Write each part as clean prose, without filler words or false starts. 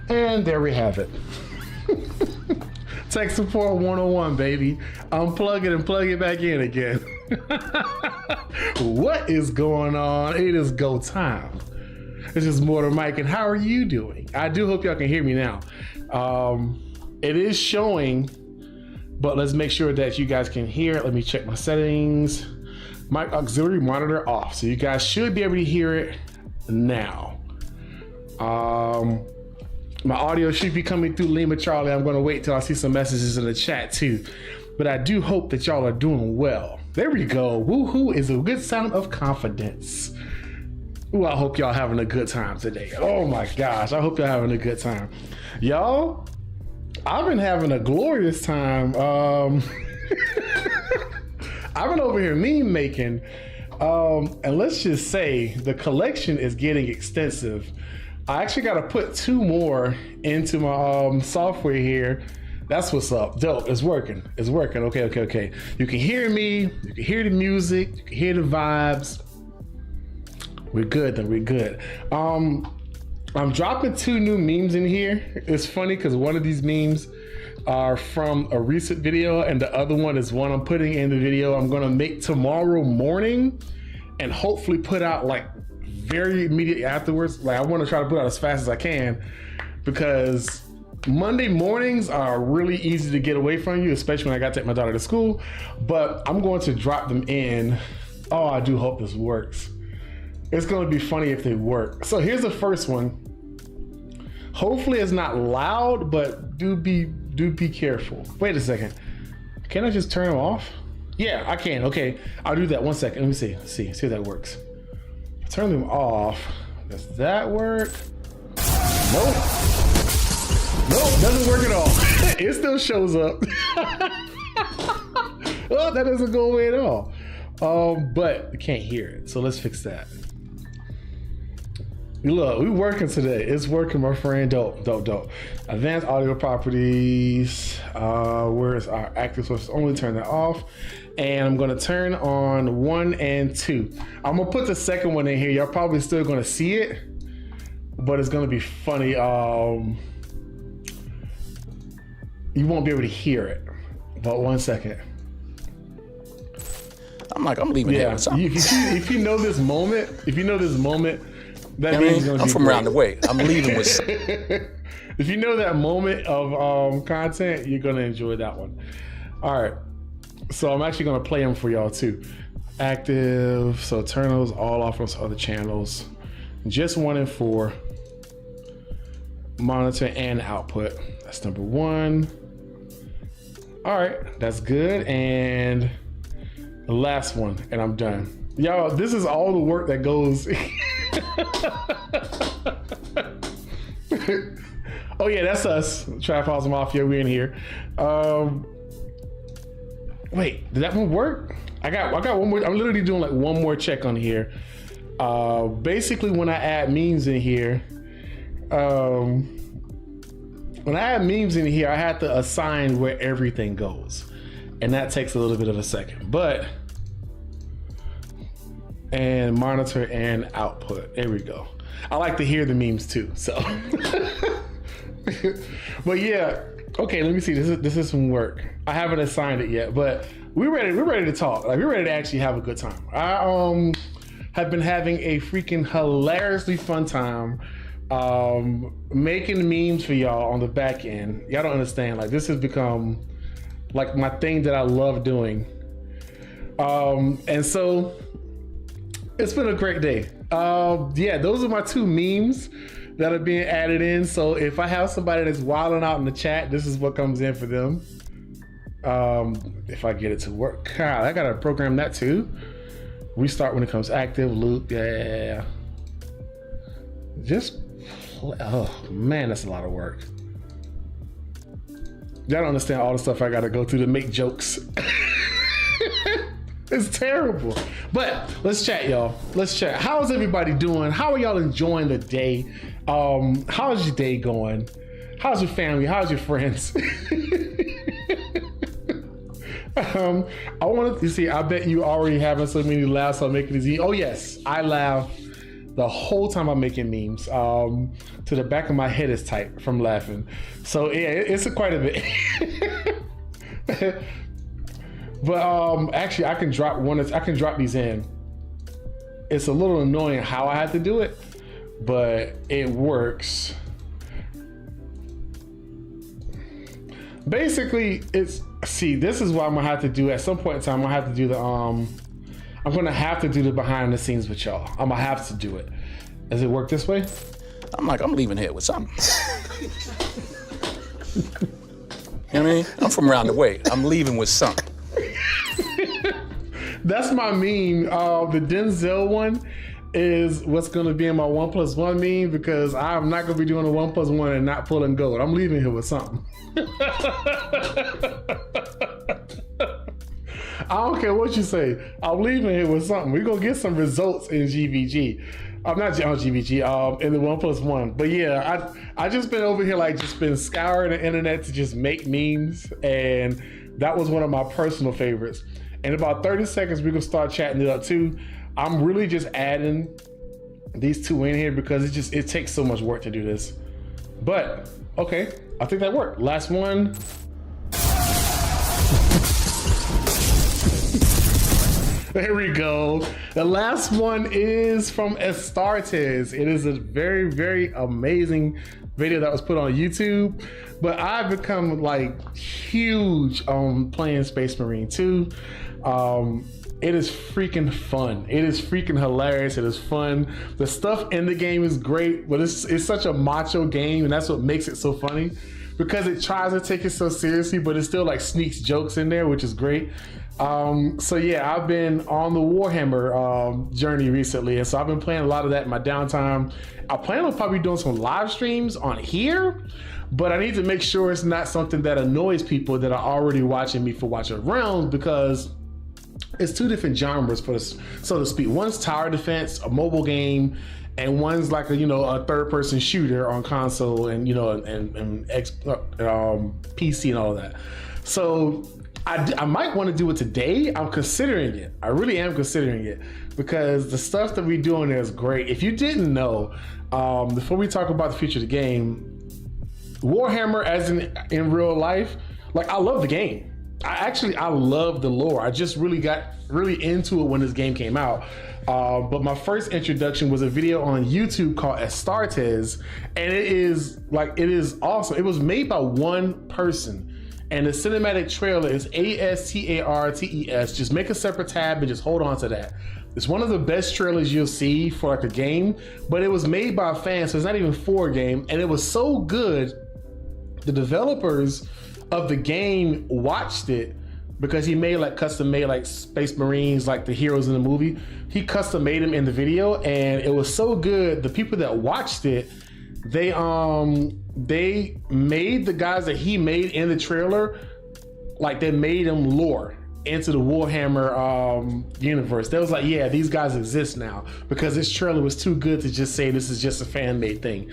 And there we have it. Tech support 101, baby. Unplug it and plug it back in again. What is going on? It is go time. This is Mortar Mike, and how are you doing? I do hope y'all can hear me now. It is showing, but let's make sure that you guys can hear it. Let me check my settings. Mic auxiliary monitor off, so you guys should be able to hear it now. My audio should be coming through Lima Charlie. I'm gonna wait till I see some messages in the chat too. But I do hope that y'all are doing well. There we go. Woohoo is a good sound of confidence. Ooh, I hope y'all having a good time today. Oh my gosh, I hope y'all having a good time. Y'all, I've been having a glorious time. I've been over here meme making. And let's just say the collection is getting extensive. I actually got to put 2 more into my software here. That's what's up. Dope. It's working. It's working. Okay. You can hear me. You can hear the music. You can hear the vibes. We're good then. We're good. I'm dropping 2 new memes in here. It's funny because one of these memes are from a recent video and the other one is one I'm putting in the video I'm going to make tomorrow morning and hopefully put out like very immediately afterwards. Like I want to try to put out as fast as I can because Monday mornings are really easy to get away from you, especially when I got to take my daughter to school. But I'm going to drop them in. Oh, I do hope this works. It's going to be funny if they work. So here's the first one. Hopefully it's not loud, but do be careful. Wait a second. Can I just turn them off? Yeah, I can. Okay, I'll do that. 1 second. Let me see. See if that works. Turn them off. Does that work? Nope. Doesn't work at all. It still shows up. Oh, that doesn't go away at all. But you can't hear it. So let's fix that. Look, we working today. It's working, my friend. Dope. Advanced audio properties. Where's our active source? Only turn that off. And I'm gonna turn on 1 and 2. I'm gonna put the second one in here. Y'all probably still gonna see it, but it's gonna be funny. You won't be able to hear it. But 1 second. I'm leaving here. If you know this moment, that means it's gonna be I'm from great. around the way. I'm leaving with. If you know that moment of content, you're gonna enjoy that one. All right. So I'm actually gonna play them for y'all too. Active, so turn those all off on other channels. Just 1 and 4. Monitor and output. That's number 1. All right, that's good. And the last one, and I'm done. Y'all, this is all the work that goes. Oh yeah, that's us. Trap House Mafia, we in here. Wait, did that one work? I got one more. I'm literally doing like 1 more check on here. Basically, when I add memes in here, I had to assign where everything goes, and that takes a little bit of a second. But and monitor and output. There we go. I like to hear the memes too. So, but yeah. Okay, let me see. This is some work. I haven't assigned it yet, but we're ready to talk. Like we're ready to actually have a good time. I have been having a freaking hilariously fun time making memes for y'all on the back end. Y'all don't understand. Like this has become like my thing that I love doing. And so it's been a great day. Yeah, those are my 2 memes that are being added in. So if I have somebody that's wilding out in the chat, this is what comes in for them. If I get it to work. God, I gotta program that too. Restart when it comes active, loop, yeah. Just, oh man, that's a lot of work. Y'all don't understand all the stuff I gotta go through to make jokes. It's terrible. But let's chat, y'all. Let's chat. How's everybody doing? How are y'all enjoying the day? How's your day going? How's your family? How's your friends? I wanted to see, I bet you already having so many laughs on making this. Oh yes, I laugh the whole time I'm making memes. To the back of my head is tight from laughing. So yeah, it's quite a bit. But actually, I can drop these in. It's a little annoying how I have to do it, but it works. Basically, this is what I'm gonna have to do at some point in time. I'm gonna have to do the I'm gonna have to do the behind the scenes with y'all. I'm gonna have to do it. Does it work this way? I'm leaving here with something. You know what I mean? I'm from around the way. I'm leaving with something. That's my meme. The Denzel one is what's going to be in my 1+1 meme, because I'm not going to be doing a 1+1 and not pulling gold. I'm leaving here with something. I don't care what you say. I'm leaving here with something. We're going to get some results in GVG. I'm not on GVG, in the 1+1. But yeah, I just been over here, like, just been scouring the internet to just make memes. And that was one of my personal favorites. In about 30 seconds, we're gonna start chatting it up too. I'm really just adding these two in here because it takes so much work to do this. But okay, I think that worked. Last one. There we go. The last one is from Astartes. It is a very, very amazing video that was put on YouTube. But I've become like huge on playing Space Marine 2. It is freaking fun. It is freaking hilarious. It is fun. The stuff in the game is great, but it's such a macho game, and that's what makes it so funny, because it tries to take it so seriously, but it still like sneaks jokes in there, which is great. So yeah, I've been on the Warhammer journey recently, and so I've been playing a lot of that in my downtime. I plan on probably doing some live streams on here, but I need to make sure it's not something that annoys people that are already watching me for watching around, because it's two different genres, so to speak. One's tower defense, a mobile game, and one's like a third-person shooter on console and PC and all of that. So I might want to do it today. I'm considering it. I really am considering it, because the stuff that we do in there is great. If you didn't know, before we talk about the future of the game, Warhammer as in real life, like, I love the game. I love the lore. I just really got into it when this game came out. But my first introduction was a video on YouTube called Astartes, and it is awesome. It was made by one person, and the cinematic trailer is ASTARTES. Just make a separate tab and just hold on to that. It's one of the best trailers you'll see for like a game, but it was made by a fan, so it's not even for a game, and it was so good. The developers of the game watched it, because he made like custom made like Space Marines, like the heroes in the movie. He custom made them in the video, and it was so good. The people that watched it, they made the guys that he made in the trailer, like, they made them lore into the Warhammer universe. They was like, yeah, these guys exist now, because this trailer was too good to just say this is just a fan-made thing.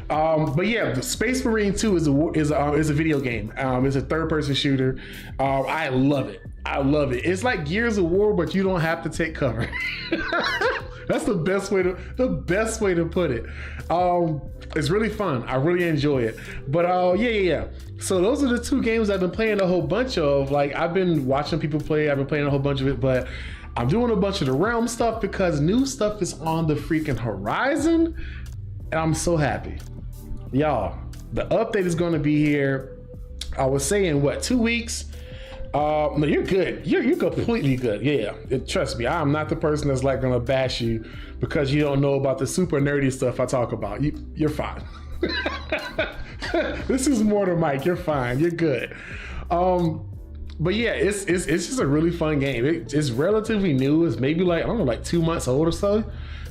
But yeah, Space Marine 2 is a video game. It's a third-person shooter. I love it. I love it. It's like Gears of War, but you don't have to take cover. That's the best way to put it. It's really fun. I really enjoy it. But yeah. So those are the two games I've been playing a whole bunch of. Like, I've been watching people play. I've been playing a whole bunch of it, but I'm doing a bunch of the Realm stuff because new stuff is on the freaking horizon, and I'm so happy. Y'all, the update is going to be here. I was saying, what, 2 weeks? No, you're good. You're completely good. Yeah, trust me. I'm not the person that's like gonna bash you because you don't know about the super nerdy stuff I talk about. You're fine. This is Mortar Mike. You're fine. You're good. But yeah, it's just a really fun game. It's relatively new. It's maybe like, I don't know, like 2 months old or so.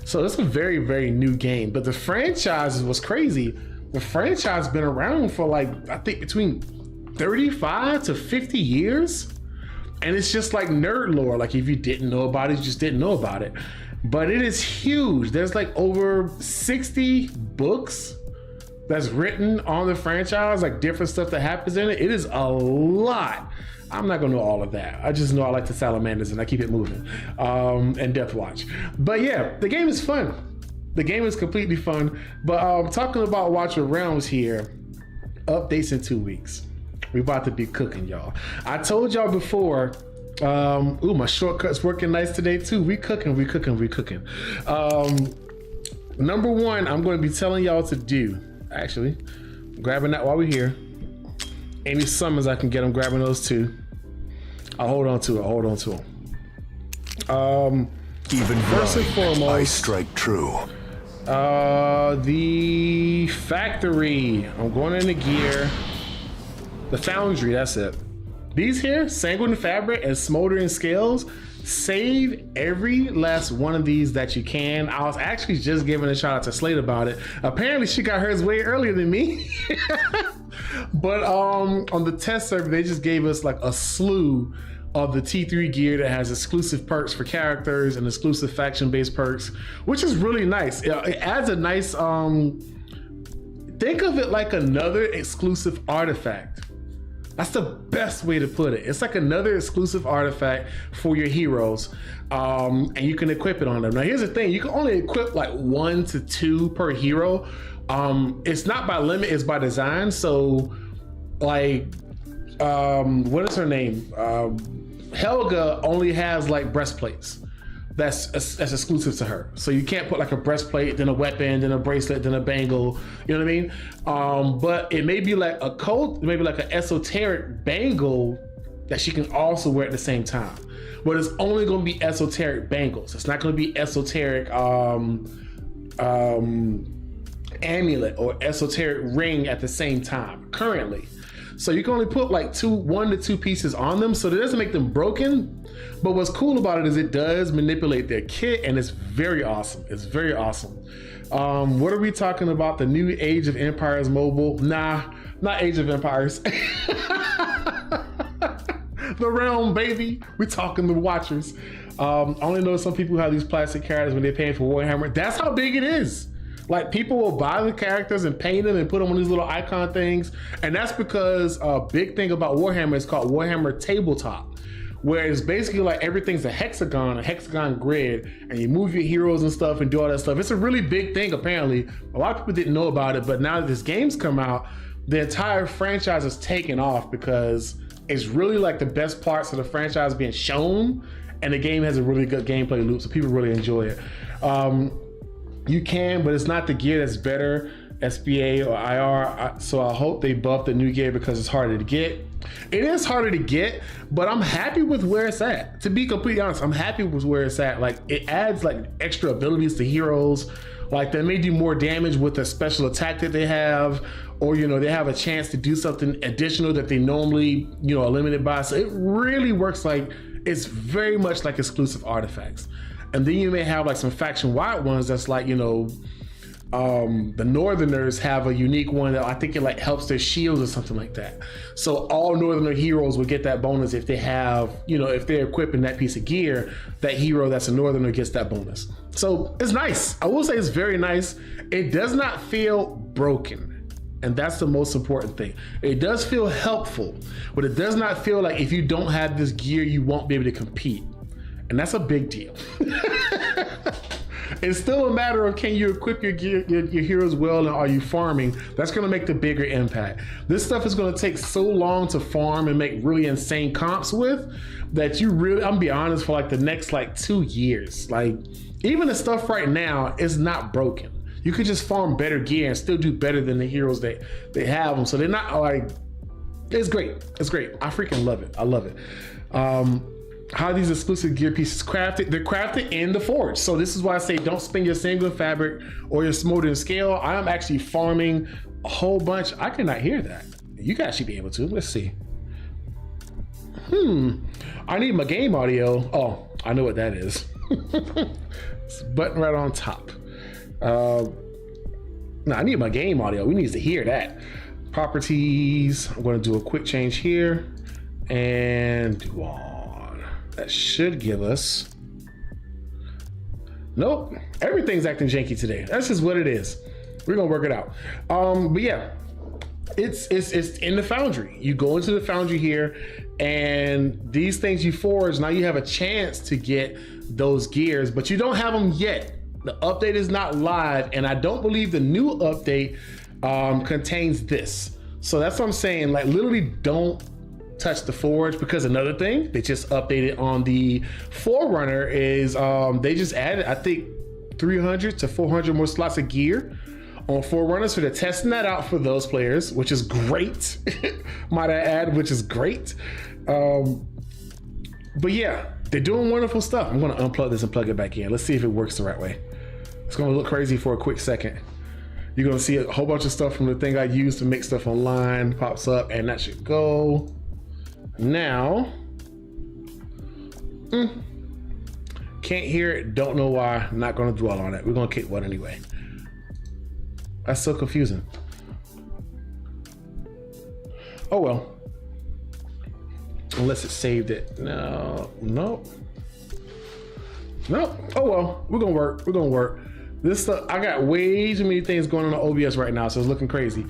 So it's a very, very new game. But the franchise was crazy. The franchise been around for like, I think between 35 to 50 years, and it's just like nerd lore. Like, if you didn't know about it, you just didn't know about it. But it is huge. There's like over 60 books that's written on the franchise, like different stuff that happens in it. It is a lot. I'm not gonna know all of that. I just know I like the salamanders and I keep it moving, and Death Watch. But yeah, the game is fun. The game is completely fun. But talking about Watcher Realms here, updates in 2 weeks. We about to be cooking, y'all. I told y'all before, ooh, my shortcut's working nice today too. We cooking. Number one, I'm going to be telling y'all to do, actually, grabbing that while we're here. Any summons I can get, I'm grabbing those too. I'll hold on to it. Even first and foremost, I strike true. The factory. I'm going in the gear. The foundry, that's it. These here, Sanguine Fabric and Smoldering Scales, save every last one of these that you can. I was actually just giving a shout out to Slate about it. Apparently she got hers way earlier than me. But on the test server, they just gave us like a slew of the T3 gear that has exclusive perks for characters and exclusive faction-based perks, which is really nice. It adds a nice, think of it like another exclusive artifact. That's the best way to put it. It's like another exclusive artifact for your heroes, and you can equip it on them. Now here's the thing, you can only equip like 1 to 2 per hero. It's not by limit, it's by design. So like, what is her name? Helga only has like breastplates. That's exclusive to her. So you can't put like a breastplate, then a weapon, then a bracelet, then a bangle. You know what I mean? But it may be like a coat, maybe like an esoteric bangle that she can also wear at the same time. But it's only going to be esoteric bangles. It's not going to be esoteric amulet or esoteric ring at the same time currently. So you can only put like 1 to 2 pieces on them, so that doesn't make them broken. But what's cool about it is it does manipulate their kit, and it's very awesome. It's very awesome. What are we talking about? The new Age of Empires mobile? Nah, not Age of Empires. The Realm, baby. We talking the Watchers. I only know some people have these plastic characters when they're paying for Warhammer. That's how big it is. Like, people will buy the characters and paint them and put them on these little icon things. And that's because a big thing about Warhammer is called Warhammer Tabletop, where it's basically like everything's a hexagon grid, and you move your heroes and stuff and do all that stuff. It's a really big thing, apparently. A lot of people didn't know about it, but now that this game's come out, the entire franchise is taken off because it's really like the best parts of the franchise being shown, and the game has a really good gameplay loop, so people really enjoy it. You can, but it's not the gear that's better, SBA or IR. So I hope they buff the new gear because it's harder to get. It is harder to get, but I'm happy with where it's at. To be completely honest, I'm happy with where it's at. Like, it adds like extra abilities to heroes. Like, they may do more damage with a special attack that they have, or, you know, they have a chance to do something additional that they normally, you know, are limited by. So it really works like, it's very much like exclusive artifacts. And then you may have like some faction-wide ones that's like, you know, the Northerners have a unique one that I think it like helps their shields or something like that. So all Northerner heroes will get that bonus if they have, you know, if they're equipping that piece of gear, that hero that's a Northerner gets that bonus. So it's nice. I will say it's very nice. It does not feel broken. And that's the most important thing. It does feel helpful, but it does not feel like if you don't have this gear, you won't be able to compete. And that's a big deal. It's still a matter of, can you equip your gear, your heroes well, and are you farming? That's gonna make the bigger impact. This stuff is gonna take so long to farm and make really insane comps with, that you really, I'm gonna be honest, for like the next like 2 years, like even the stuff right now is not broken. You could just farm better gear and still do better than the heroes that they have them. So they're not like, it's great. It's great. I freaking love it. I love it. How these exclusive gear pieces crafted? They're crafted in the forge. So this is why I say don't spend your Sanguine Fabric or your Smoldering Scale. I am actually farming a whole bunch. I cannot hear that. You guys should be able to. Let's see. I need my game audio. Oh, I know what that is. It's a button right on top. No, I need my game audio. We need to hear that. Properties. I'm going to do a quick change here and do on. That should give us. Nope, everything's acting janky today. That's just what it is. We're gonna work it out. But yeah, it's in the foundry. You go into the foundry here, and these things you forge. Now you have a chance to get those gears, but you don't have them yet. The update is not live, and I don't believe the new update contains this. So that's what I'm saying. Like, literally don't touch the Forge, because another thing they just updated on the Forerunner is they just added, I think, 300 to 400 more slots of gear on Forerunner. So they're testing that out for those players, which is great. Might I add, which is great. But yeah, they're doing wonderful stuff. I'm gonna unplug this and plug it back in. Let's see if it works the right way. It's gonna look crazy for a quick second. You're gonna see a whole bunch of stuff from the thing I use to make stuff online pops up, and that should go. Now, can't hear it, don't know why, not gonna dwell on it. We're gonna kick one anyway. That's so confusing. Oh well. Unless it saved it. No. Oh well, we're gonna work. This stuff, I got way too many things going on OBS right now, so it's looking crazy.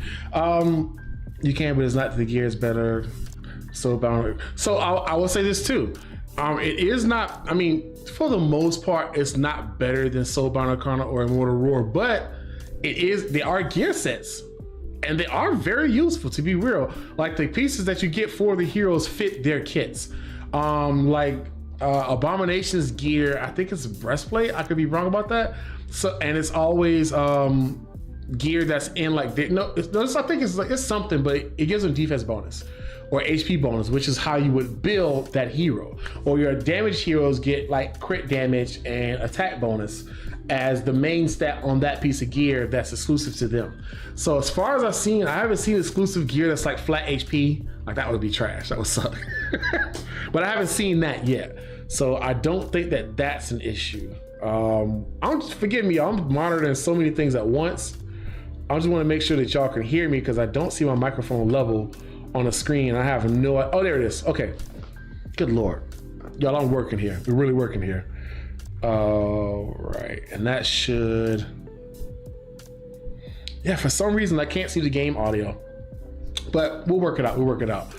You can, but it's not, the gear is better. So I will say this too. It is not, I mean, for the most part, it's not better than Soulbound Arcana or Immortal Roar, but they are gear sets. And they are very useful, to be real. Like, the pieces that you get for the heroes fit their kits. Abomination's gear, I think it's a breastplate. I could be wrong about that. So, and it's always gear that's in like, I think it's something, but it gives them defense bonus or HP bonus, which is how you would build that hero. Or your damaged heroes get like crit damage and attack bonus as the main stat on that piece of gear that's exclusive to them. So as far as I've seen, I haven't seen exclusive gear that's like flat HP. Like, that would be trash, that would suck. But I haven't seen that yet. So I don't think that that's an issue. Forgive me, I'm monitoring so many things at once. I just want to make sure that y'all can hear me, because I don't see my microphone level on the screen. I have no, oh, there it is. Okay, good Lord. Y'all, I'm working here. We're really working here. Right, and that should, yeah, for some reason I can't see the game audio, but we'll work it out.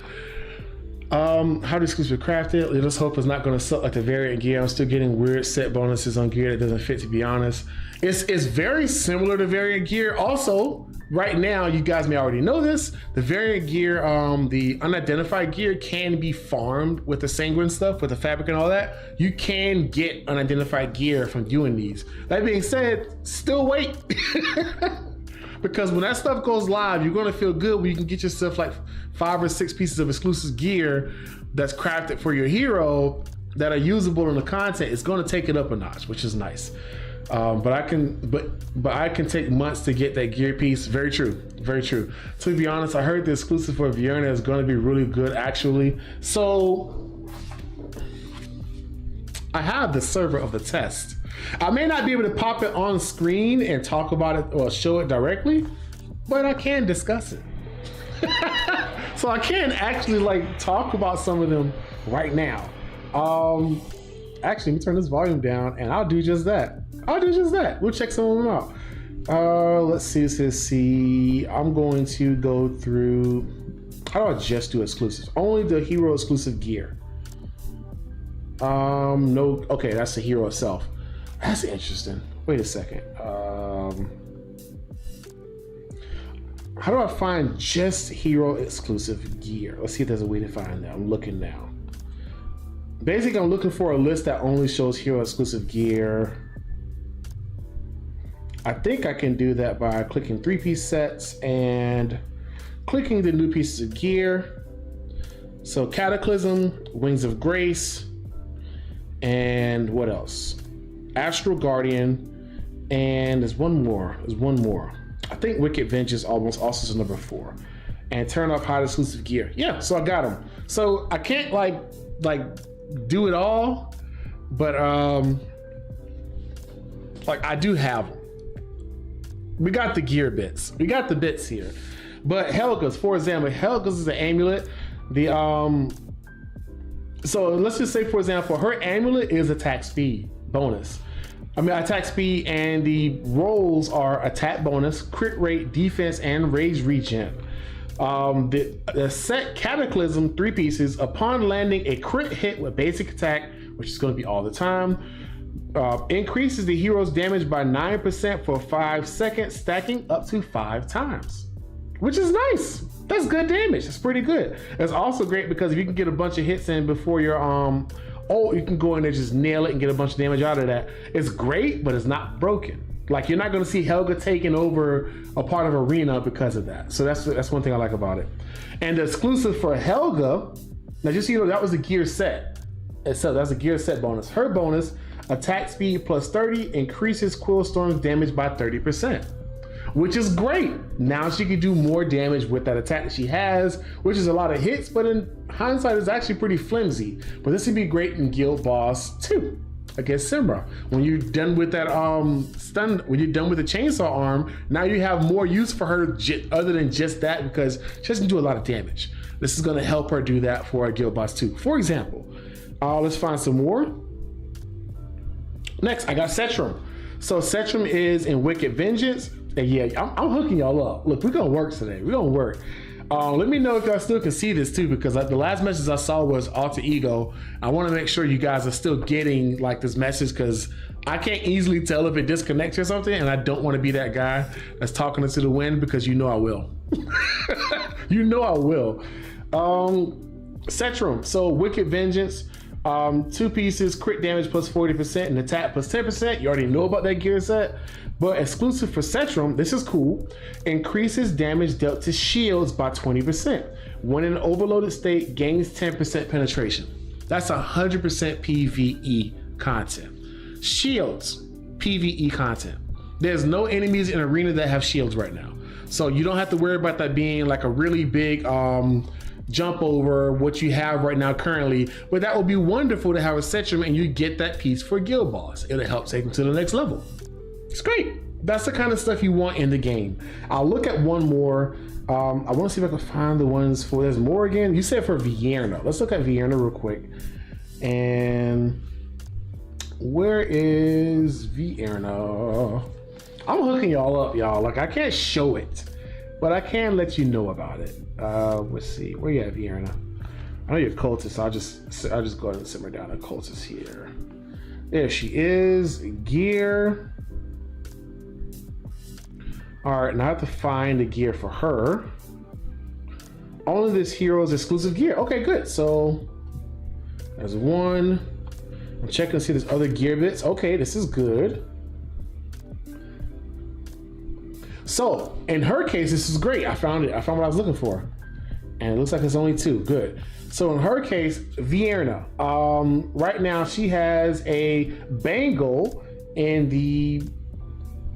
How to exclusive craft it? Let's hope it's not going to suck like the variant gear. I'm still getting weird set bonuses on gear that doesn't fit, to be honest. It's very similar to variant gear. Also, right now, you guys may already know this, the variant gear, the unidentified gear can be farmed with the sanguine stuff, with the fabric and all that. You can get unidentified gear from doing these. That being said, still wait. Because when that stuff goes live, you're gonna feel good when you can get yourself like 5 or 6 pieces of exclusive gear that's crafted for your hero that are usable in the content. It's gonna take it up a notch, which is nice. But I can take months to get that gear piece. Very true, very true. To be honest, I heard the exclusive for Vierna is gonna be really good, actually. So I have the server of the test. I may not be able to pop it on screen and talk about it or show it directly, but I can discuss it. So I can actually like talk about some of them right now. Actually, let me turn this volume down and I'll do just that. We'll check some of them out. Let's see. I'm going to go through, how do I just do exclusives? Only the hero exclusive gear. No, okay, that's the hero itself. That's interesting. Wait a second. How do I find just hero exclusive gear? Let's see if there's a way to find that. I'm looking now. Basically, I'm looking for a list that only shows hero exclusive gear. I think I can do that by clicking 3-piece sets and clicking the new pieces of gear. So Cataclysm, Wings of Grace, and what else? Astral Guardian, and there's one more. I think Wicked Vengeance almost also is number 4. And turn off hide exclusive gear. Yeah, so I got them. So I can't like do it all, but like I do have them. We got the gear bits. We got the bits here. But Helga's, for example, Helga's is an amulet. So let's just say, for example, her amulet is attack speed bonus. Attack speed, and the rolls are attack bonus, crit rate, defense, and rage regen. The set Cataclysm 3 pieces upon landing a crit hit with basic attack, which is going to be all the time. Increases the hero's damage by 9% for 5 seconds, stacking up to 5 times, which is nice. That's good damage. It's pretty good. It's also great because if you can get a bunch of hits in before your you can go in there, just nail it and get a bunch of damage out of that. It's great, but it's not broken. Like, you're not going to see Helga taking over a part of Arena because of that. So that's one thing I like about it. And the exclusive for Helga, now just so you know, that was a gear set. So that's a gear set bonus. Her bonus, attack speed plus 30, increases Quillstorm's damage by 30, which is great. Now she can do more damage with that attack that she has, which is a lot of hits, but in hindsight, it's actually pretty flimsy. But this would be great in Guild Boss 2 against Simra. When you're done with that when you're done with the chainsaw arm, now you have more use for her other than just that, because she doesn't do a lot of damage. This is going to help her do that for a Guild Boss 2. For example, let's find some more. Next, I got Setrum. So Setrum is in Wicked Vengeance. And yeah, I'm hooking y'all up. Look, we're gonna work today. We're gonna work. Let me know if y'all still can see this too, because the last message I saw was alter ego. I want to make sure you guys are still getting like this message, because I can't easily tell if it disconnects or something, and I don't want to be that guy that's talking into the wind, because you know I will. You know I will. Setrum. So Wicked Vengeance. 2 pieces, crit damage plus 40% and attack plus 10%. You already know about that gear set, but exclusive for Setrum, this is cool. Increases damage dealt to shields by 20%. When in an overloaded state, gains 10% penetration. That's 100% PvE content. Shields, PvE content. There's no enemies in Arena that have shields right now, so you don't have to worry about that being like a really big jump over what you have right now currently. But that would be wonderful to have a Setrum and you get that piece for Guild Boss. It'll help take them to the next level. It's great. That's the kind of stuff you want in the game. I'll look at one more. I want to see if I can find the ones for, there's more again. You said for Vierna. Let's look at Vierna real quick. And where is Vierna? I'm hooking y'all up, y'all. Like, I can't show it, but I can let you know about it. Let's see, where you at, Vierna? I know you're cultist, so I'll just go ahead and simmer down a cultist here. There she is, gear. All right, now I have to find the gear for her. Only this hero's exclusive gear. Okay, good. So there's one. I'm checking to see there's other gear bits. Okay, this is good. So in her case, this is great. I found it. I found what I was looking for. And it looks like it's only 2. Good. So in her case, Vierna, right now she has a bangle in the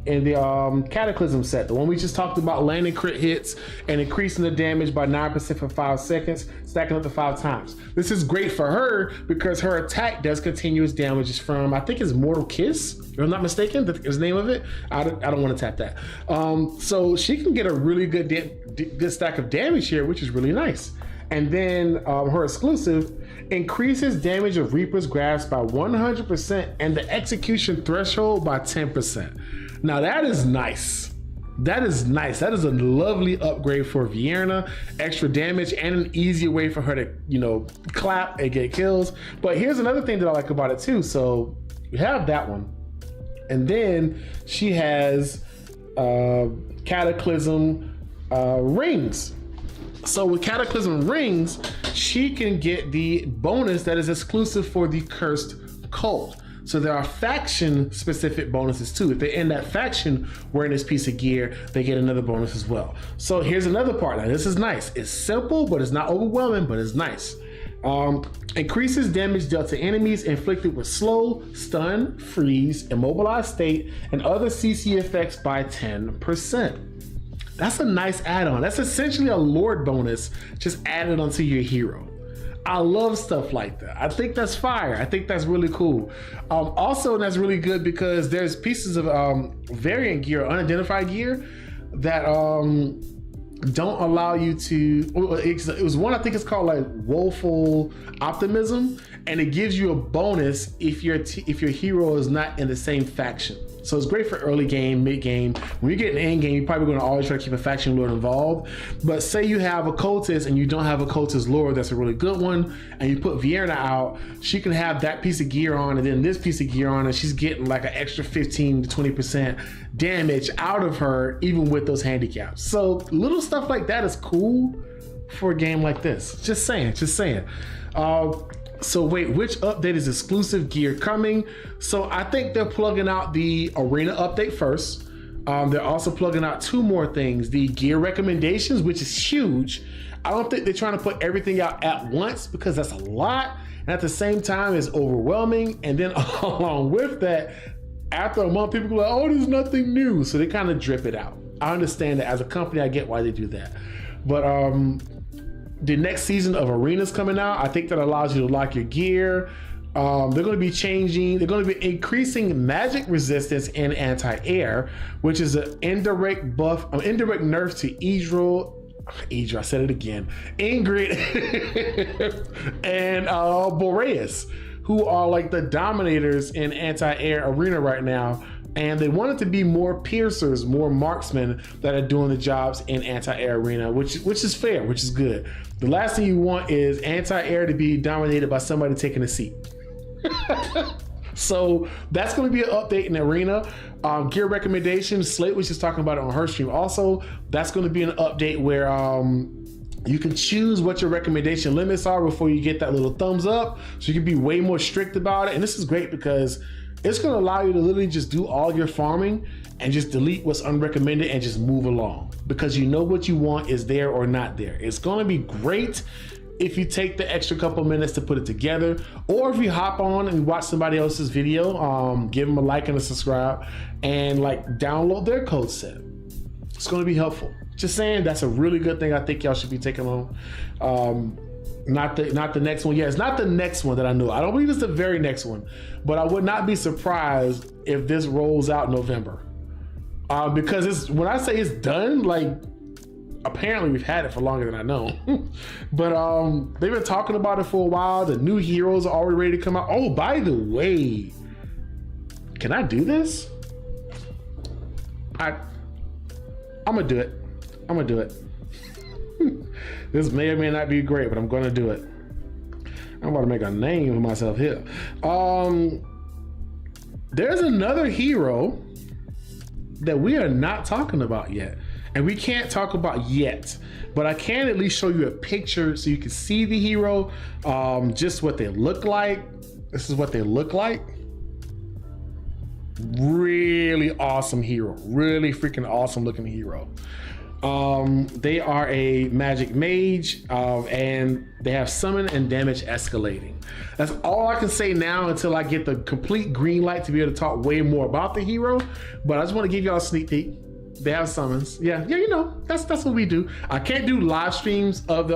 Cataclysm set, the one we just talked about, landing crit hits and increasing the damage by 9% for 5 seconds, stacking up to 5 times. This is great for her because her attack does continuous damage from, I think it's Mortal Kiss, if I'm not mistaken, is the name of it. I don't want to tap that. So she can get a really good stack of damage here, which is really nice. And then her exclusive increases damage of Reaper's Grasp by 100% and the execution threshold by 10%. Now that is nice. That is nice. That is a lovely upgrade for Vierna. Extra damage and an easier way for her to, you know, clap and get kills. But here's another thing that I like about it too. So we have that one. And then she has Cataclysm rings. So with Cataclysm rings, she can get the bonus that is exclusive for the Cursed Cult. So there are faction specific bonuses too. If they're in that faction wearing this piece of gear, they get another bonus as well. So here's another part. Now this is nice. It's simple, but it's not overwhelming, but it's nice. Increases damage dealt to enemies inflicted with slow, stun, freeze, immobilized state, and other CC effects by 10%. That's a nice add-on. That's essentially a Lord bonus just added onto your hero. I love stuff like that. I think that's fire. I think that's really cool. Also, that's really good because there's pieces of variant gear, unidentified gear, that don't allow you to. It was one, I think it's called like Woeful Optimism, and it gives you a bonus if your hero is not in the same faction. So it's great for early game, mid game. When you get in end game, you're probably going to always try to keep a faction lord involved. But say you have a cultist and you don't have a cultist lord that's a really good one, and you put Vienna out, she can have that piece of gear on and then this piece of gear on, and she's getting like an extra 15 to 20% damage out of her, even with those handicaps. So little stuff like that is cool for a game like this. Just saying. So wait, which update is exclusive gear coming? So I think they're plugging out the arena update first. They're also plugging out 2 more things. The gear recommendations, which is huge. I don't think they're trying to put everything out at once because that's a lot. And at the same time, it's overwhelming. And then along with that, after a month, people go like, oh, there's nothing new. So they kind of drip it out. I understand that as a company, I get why they do that. But the next season of Arena's coming out. I think that allows you to lock your gear. They're going to be changing. They're going to be increasing magic resistance and anti-air, which is an indirect buff, indirect nerf to Idra, I said it again, Ingrid and Boreas, who are like the dominators in anti-air arena right now. And they want it to be more piercers, more marksmen that are doing the jobs in anti-air arena, which is fair, which is good. The last thing you want is anti-air to be dominated by somebody taking a seat. So that's going to be an update in the arena. Gear recommendations, Slate was just talking about it on her stream also. That's going to be an update where you can choose what your recommendation limits are before you get that little thumbs up. So you can be way more strict about it. And this is great because it's going to allow you to literally just do all your farming and just delete what's unrecommended and just move along because you know what you want is there or not there. It's going to be great if you take the extra couple minutes to put it together, or if you hop on and watch somebody else's video, give them a like and a subscribe and like download their code set. It's going to be helpful. Just saying, that's a really good thing. I think y'all should be taking on. Not the next one. Yeah, it's not the next one that I know. I don't believe it's the very next one, but I would not be surprised if this rolls out in November. Because when I say it's done, like apparently we've had it for longer than I know. But they've been talking about it for a while. The new heroes are already ready to come out. Oh, by the way, can I do this? I'm gonna do it. I'm gonna do it. This may or may not be great, but I'm gonna do it. I'm about to make a name for myself here. There's another hero that we are not talking about yet, and we can't talk about yet, but I can at least show you a picture so you can see the hero, just what they look like. This is what they look like. Really awesome hero, really freaking awesome looking hero. They are a magic mage, and they have summon and damage escalating. That's all I can say now until I get the complete green light to be able to talk way more about the hero. But I just want to give y'all a sneak peek. They have summons. Yeah, you know, that's what we do. I can't do live streams of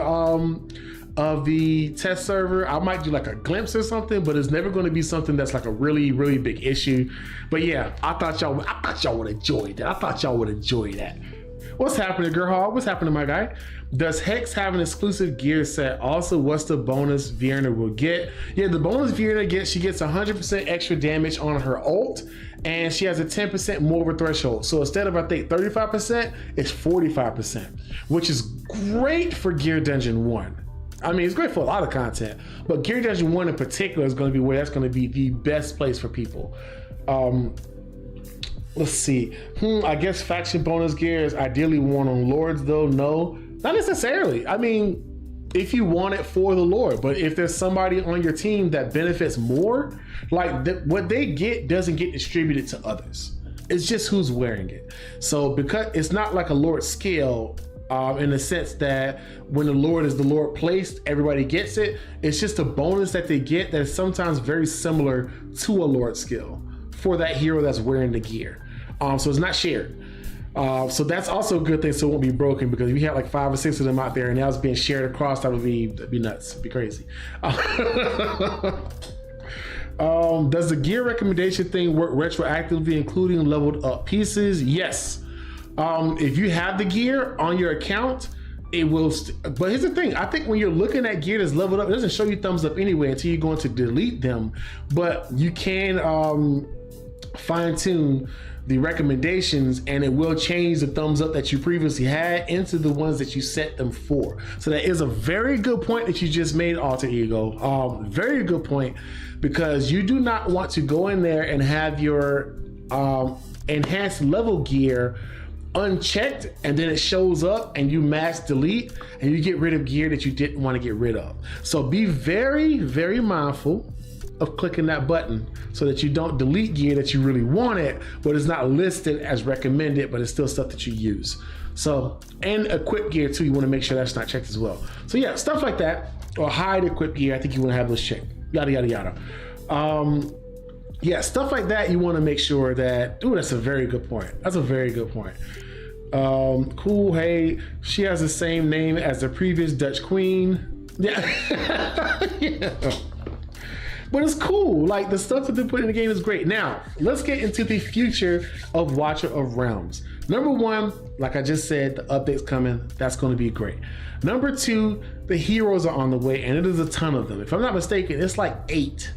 the test server. I might do like a glimpse or something, but it's never going to be something that's like a really, really big issue. But yeah, I thought y'all would enjoy that. I thought y'all would enjoy that. What's happening, Girl Hog? What's happening, my guy? Does Hex have an exclusive gear set? Also, what's the bonus Vienna will get? Yeah, the bonus Vienna gets, she gets 100% extra damage on her ult, and she has a 10% more of a threshold. So instead of, I think, 35%, it's 45%, which is great for Gear Dungeon 1. I mean, it's great for a lot of content, but Gear Dungeon 1 in particular is going to be where that's going to be the best place for people. Let's see. I guess faction bonus gear is ideally worn on lords, though. No, not necessarily. I mean, if you want it for the lord, but if there's somebody on your team that benefits more, like what they get doesn't get distributed to others. It's just who's wearing it. So because it's not like a lord skill, in the sense that when the lord is the lord placed, everybody gets it. It's just a bonus that they get that is sometimes very similar to a lord skill for that hero that's wearing the gear. So it's not shared. So that's also a good thing, so it won't be broken, because if you had like 5 or 6 of them out there and that was being shared across, that'd be nuts. It'd be crazy. Does the gear recommendation thing work retroactively, including leveled up pieces? Yes. If you have the gear on your account, it will. But here's the thing. I think when you're looking at gear that's leveled up, it doesn't show you thumbs up anyway until you're going to delete them. But you can fine tune the recommendations, and it will change the thumbs up that you previously had into the ones that you set them for. So that is a very good point that you just made, Alter Ego. Very good point, because you do not want to go in there and have your enhanced level gear unchecked, and then it shows up and you mass delete and you get rid of gear that you didn't want to get rid of. So be very, very mindful of clicking that button so that you don't delete gear that you really wanted, but it's not listed as recommended, but it's still stuff that you use. So, and equip gear too, you want to make sure that's not checked as well. So yeah, stuff like that, or hide equip gear, I think you want to have those checked, yada, yada, yada. Yeah, stuff like that, you want to make sure that, ooh, that's a very good point. That's a very good point. Cool, hey, she has the same name as the previous Dutch queen. Yeah. Yeah. But it's cool. Like, the stuff that they put in the game is great. Now, let's get into the future of Watcher of Realms. Number one, like I just said, the update's coming. That's going to be great. Number two, the heroes are on the way, and it is a ton of them. If I'm not mistaken, it's like 8.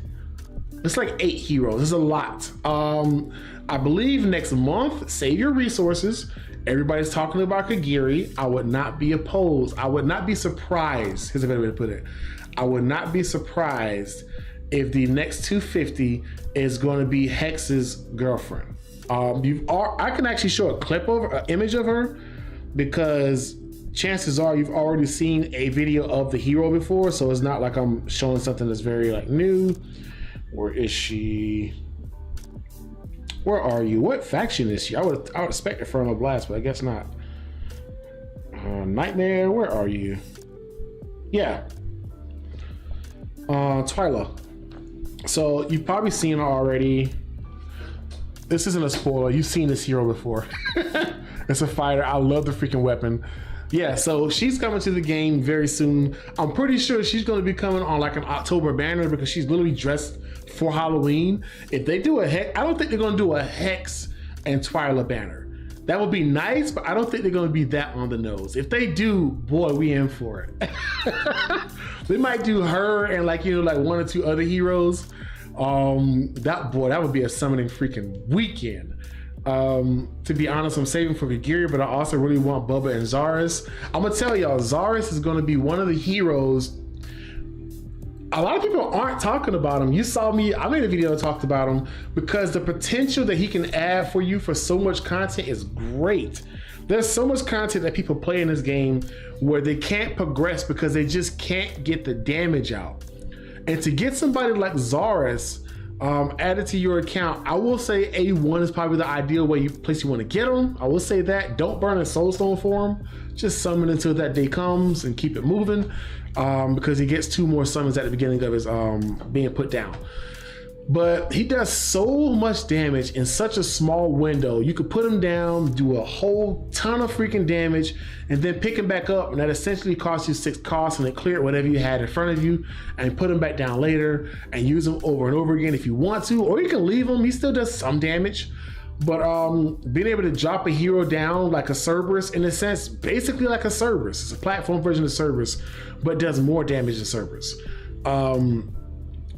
It's like 8 heroes. It's a lot. I believe next month, save your resources. Everybody's talking about Kagiri. I would not be opposed. I would not be surprised. Here's a better way to put it. I would not be surprised if the next 250 is going to be Hex's girlfriend. I can actually show a clip of her, an image of her, because chances are you've already seen a video of the hero before, so it's not like I'm showing something that's very like new. Where is she? Where are you? What faction is she? I would expect her from a blast, but I guess not. Nightmare, where are you? Yeah. Twyla. So you've probably seen her already. This isn't a spoiler. You've seen this hero before. It's a fighter. I love the freaking weapon. Yeah, so she's coming to the game very soon. I'm pretty sure she's going to be coming on like an October banner, because she's literally dressed for Halloween. If they do a Hex, I don't think they're going to do a Hex and Twyla banner. That would be nice, but I don't think they're going to be that on the nose. If they do, boy, we in for it. They might do her and like, you know, like 1 or 2 other heroes. That would be a summoning freaking weekend. To be honest, I'm saving for Kagiri, but I also really want Bubba and Zaris. I'm gonna tell y'all, Zaris is gonna be one of the heroes. A lot of people aren't talking about him. You saw me, I made a video that talked about him, because the potential that he can add for you for so much content is great. There's so much content that people play in this game where they can't progress because they just can't get the damage out. And to get somebody like Zaris added to your account, I will say A1 is probably the ideal place you want to get them. I will say that. Don't burn a soulstone for him. Just summon until that day comes and keep it moving, because he gets 2 more summons at the beginning of his being put down. But he does so much damage in such a small window. You could put him down, do a whole ton of freaking damage, and then pick him back up, and that essentially costs you 6 costs, and it cleared whatever you had in front of you, and put him back down later and use him over and over again if you want to, or you can leave him. He still does some damage. But being able to drop a hero down like a Cerberus, in a sense, basically like a Cerberus. It's a platform version of Cerberus, but does more damage than Cerberus.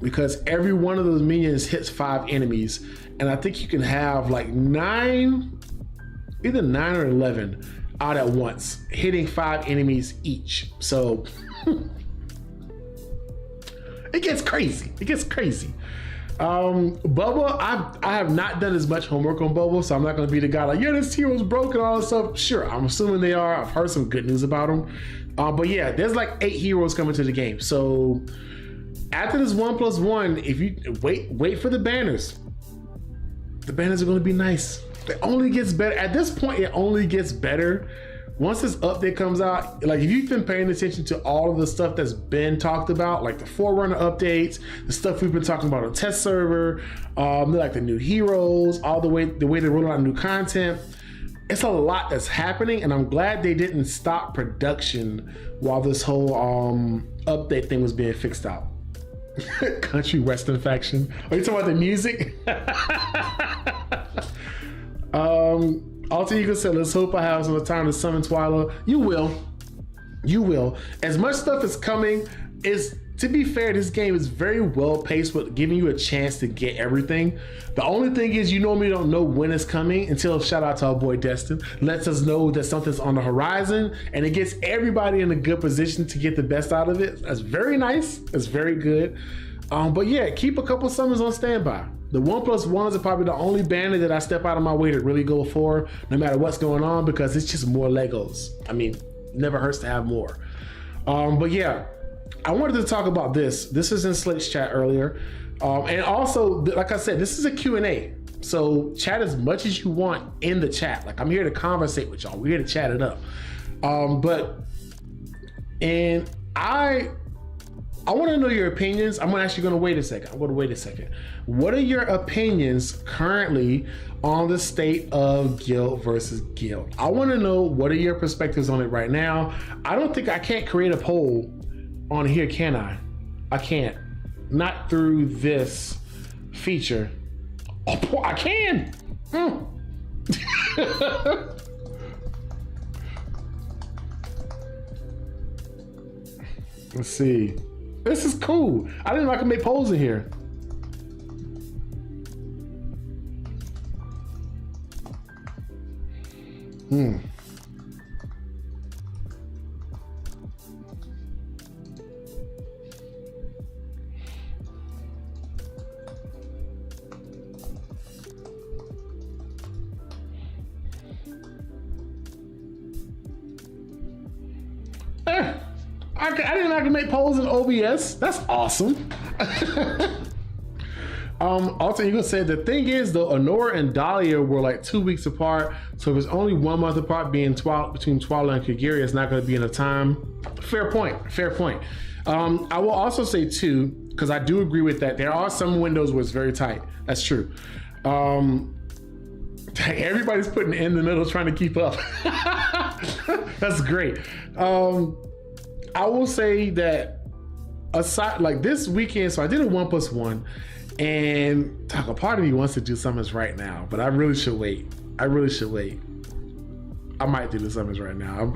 Because every one of those minions hits 5 enemies, and I think you can have like 9, either 9 or 11 out at once, hitting 5 enemies each. So it gets crazy. It gets crazy. Bubba, I have not done as much homework on Bubba, so I'm not going to be the guy like, yeah, this hero's broken, all this stuff. Sure, I'm assuming they are. I've heard some good news about them. But yeah, there's like 8 heroes coming to the game. So after this 1+1, if you wait for the banners. The banners are going to be nice. It only gets better. At this point, it only gets better. Once this update comes out, like if you've been paying attention to all of the stuff that's been talked about, like the Forerunner updates, the stuff we've been talking about on test server, like the new heroes, all the way they roll out new content. It's a lot that's happening, and I'm glad they didn't stop production while this whole update thing was being fixed out. Country Western faction. Are you talking about the music? Alter Ego said, let's hope I have some time to summon Twyla. You will. You will. As much stuff is coming, to be fair, this game is very well paced with giving you a chance to get everything. The only thing is you normally don't know when it's coming until, shout out to our boy Destin, lets us know that something's on the horizon, and it gets everybody in a good position to get the best out of it. That's very nice. That's very good. But yeah, keep a couple summons on standby. The 1+1s are probably the only banner that I step out of my way to really go for, no matter what's going on, because it's just more Legos. I mean, never hurts to have more. But yeah, I wanted to talk about this. This is in Slate's chat earlier. And also, like I said, this is a Q&A. So chat as much as you want in the chat. Like, I'm here to conversate with y'all. We're here to chat it up. I want to know your opinions. I'm actually going to wait a second. I'm going to wait a second. What are your opinions currently on the state of guild versus guild? I want to know, what are your perspectives on it right now? I don't think I can't create a poll on here, can I? I can't. Not through this feature. Oh, I can. Let's see. This is cool. I didn't know I could make polls in here. I didn't know I could make polls in OBS. That's awesome. Alter Ego said, the thing is though, Honora and Dahlia were like 2 weeks apart, so if it's only 1 month apart between Twyla and Kagiri, it's not going to be enough time. Fair point. Fair point. I will also say too, because I do agree with that, there are some windows where it's very tight. That's true. Everybody's putting in the middle trying to keep up. That's great. I will say that aside, like this weekend, so I did a 1+1, and a part of me wants to do summons right now, but I really should wait. I might do the summons right now.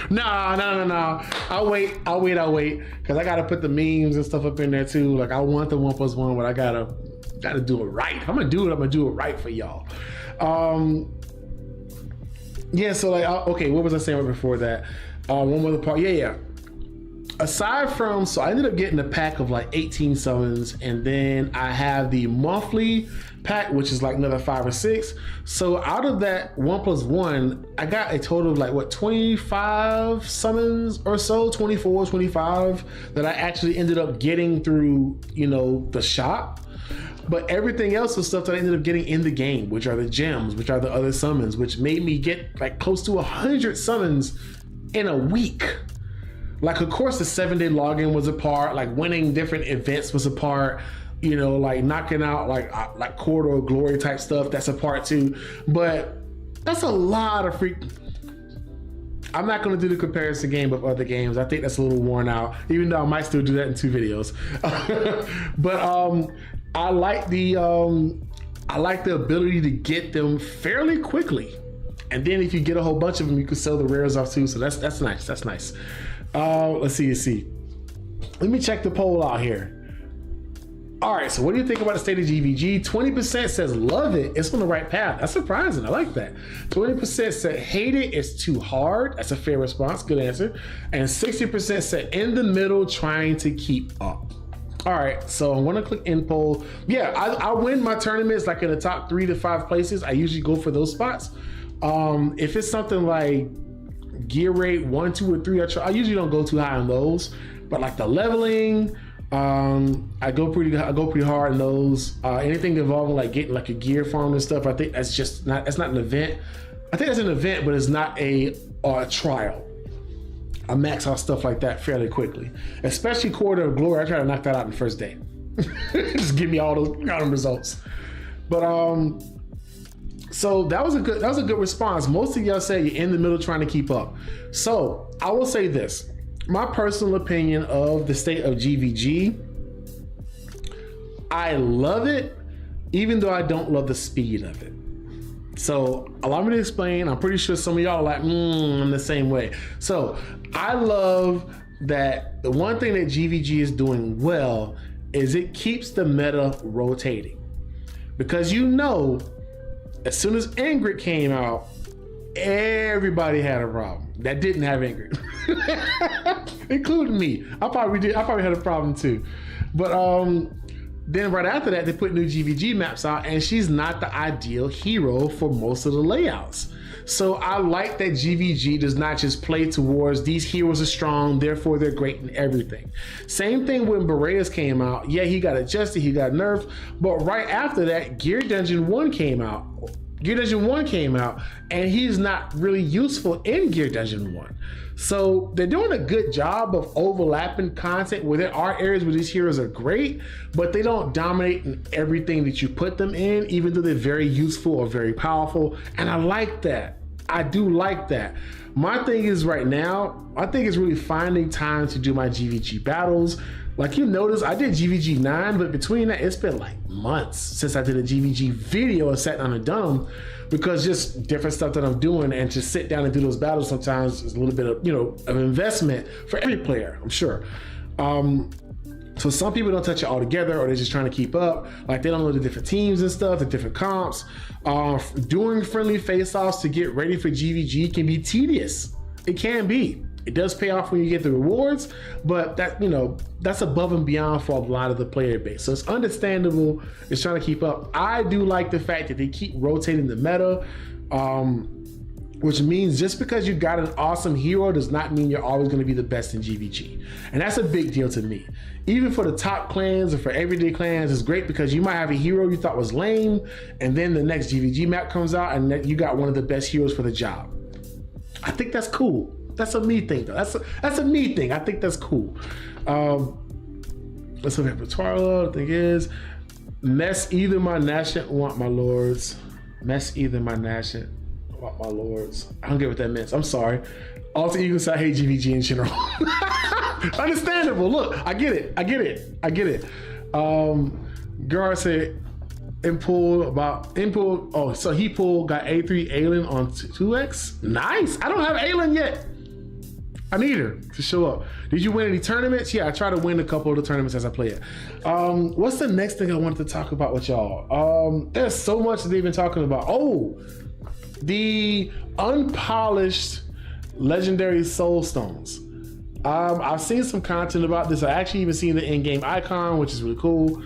No. I'll wait, because I gotta put the memes and stuff up in there too. Like, I want the 1+1, but I gotta do it right. I'm gonna do it right for y'all. Yeah, so like, okay, what was I saying before that? One more part. Yeah. Aside from, so I ended up getting a pack of like 18 summons, and then I have the monthly pack, which is like another 5 or 6. So out of that 1+1, I got a total of like, what, 25 summons or so, 24, 25 that I actually ended up getting through, the shop. But everything else was stuff that I ended up getting in the game, which are the gems, which are the other summons, which made me get like close to 100 summons in a week. Like, of course, the 7-day login was a part, like winning different events was a part, like knocking out like corridor glory type stuff, that's a part too. But that's a lot of I'm not going to do the comparison game of other games. I think that's a little worn out, even though I might still do that in 2 videos. But I like the ability to get them fairly quickly. And then if you get a whole bunch of them, you can sell the rares off too. So that's nice. That's nice. Let's see. Let me check the poll out here. All right. So what do you think about the state of GVG? 20% says love it. It's on the right path. That's surprising. I like that. 20% said hate it. It's too hard. That's a fair response. Good answer. And 60% said in the middle, trying to keep up. All right, so I want to click in poll. Yeah, I win my tournaments like in the top 3 to 5 places. I usually go for those spots. If it's something like gear rate 1, 2, or 3, I usually don't go too high on those. But like the leveling, I go pretty hard in those. Anything involving like getting like a gear farm and stuff, I think that's not an event. I think that's an event, but it's not a trial. I max out stuff like that fairly quickly, especially Corridor of Glory. I try to knock that out in the first day. Just give me all those results. But so that was a good response. Most of y'all say you're in the middle trying to keep up. So I will say this, my personal opinion of the state of GVG. I love it, even though I don't love the speed of it. So allow me to explain. I'm pretty sure some of y'all are like, I'm the same way. So I love that the one thing that GVG is doing well is it keeps the meta rotating. Because you know, as soon as Ingrid came out, everybody had a problem that didn't have Ingrid, including me. I probably had a problem too. But then right after that, they put new GVG maps out, and she's not the ideal hero for most of the layouts. So I like that GVG does not just play towards these heroes are strong, therefore they're great in everything. Same thing when Bereas came out. Yeah, he got adjusted, he got nerfed, but right after that, Gear Dungeon 1 came out. Gear Dungeon 1 came out, and he's not really useful in Gear Dungeon 1. So they're doing a good job of overlapping content where there are areas where these heroes are great, but they don't dominate in everything that you put them in, even though they're very useful or very powerful. And I like that. I do like that. My thing is right now, I think it's really finding time to do my GVG battles. Like you notice, I did GVG 9, but between that, it's been like months since I did a GVG video and sat down and done them, because just different stuff that I'm doing, and to sit down and do those battles sometimes is a little bit of, of investment for every player, I'm sure. So some people don't touch it all together, or they're just trying to keep up. Like they don't know the different teams and stuff, the different comps. Doing friendly face-offs to get ready for GVG can be tedious. It can be. It does pay off when you get the rewards, but that, that's above and beyond for a lot of the player base. So it's understandable. It's trying to keep up. I do like the fact that they keep rotating the meta, which means just because you got an awesome hero does not mean you're always going to be the best in GVG. And that's a big deal to me. Even for the top clans or for everyday clans, it's great because you might have a hero you thought was lame, and then the next GVG map comes out and you got one of the best heroes for the job. I think that's cool. That's a me thing, though. That's a me thing. I think that's cool. Let's look at repertoire. The thing is, mess either my nation want my lords. Mess either my nation want my lords. I don't get what that means. I'm sorry. Alter Eagles, I hate GVG in general. Understandable. Look, I get it. Gar said Impool. So he pulled, got A3 Alien on 2X. Nice. I don't have Alien yet. I need her to show up. Did you win any tournaments? Yeah, I try to win a couple of the tournaments as I play it. What's the next thing I wanted to talk about with y'all? There's so much that they've been talking about. Oh, the unpolished legendary soul stones. I've seen some content about this. I actually even seen the in-game icon, which is really cool.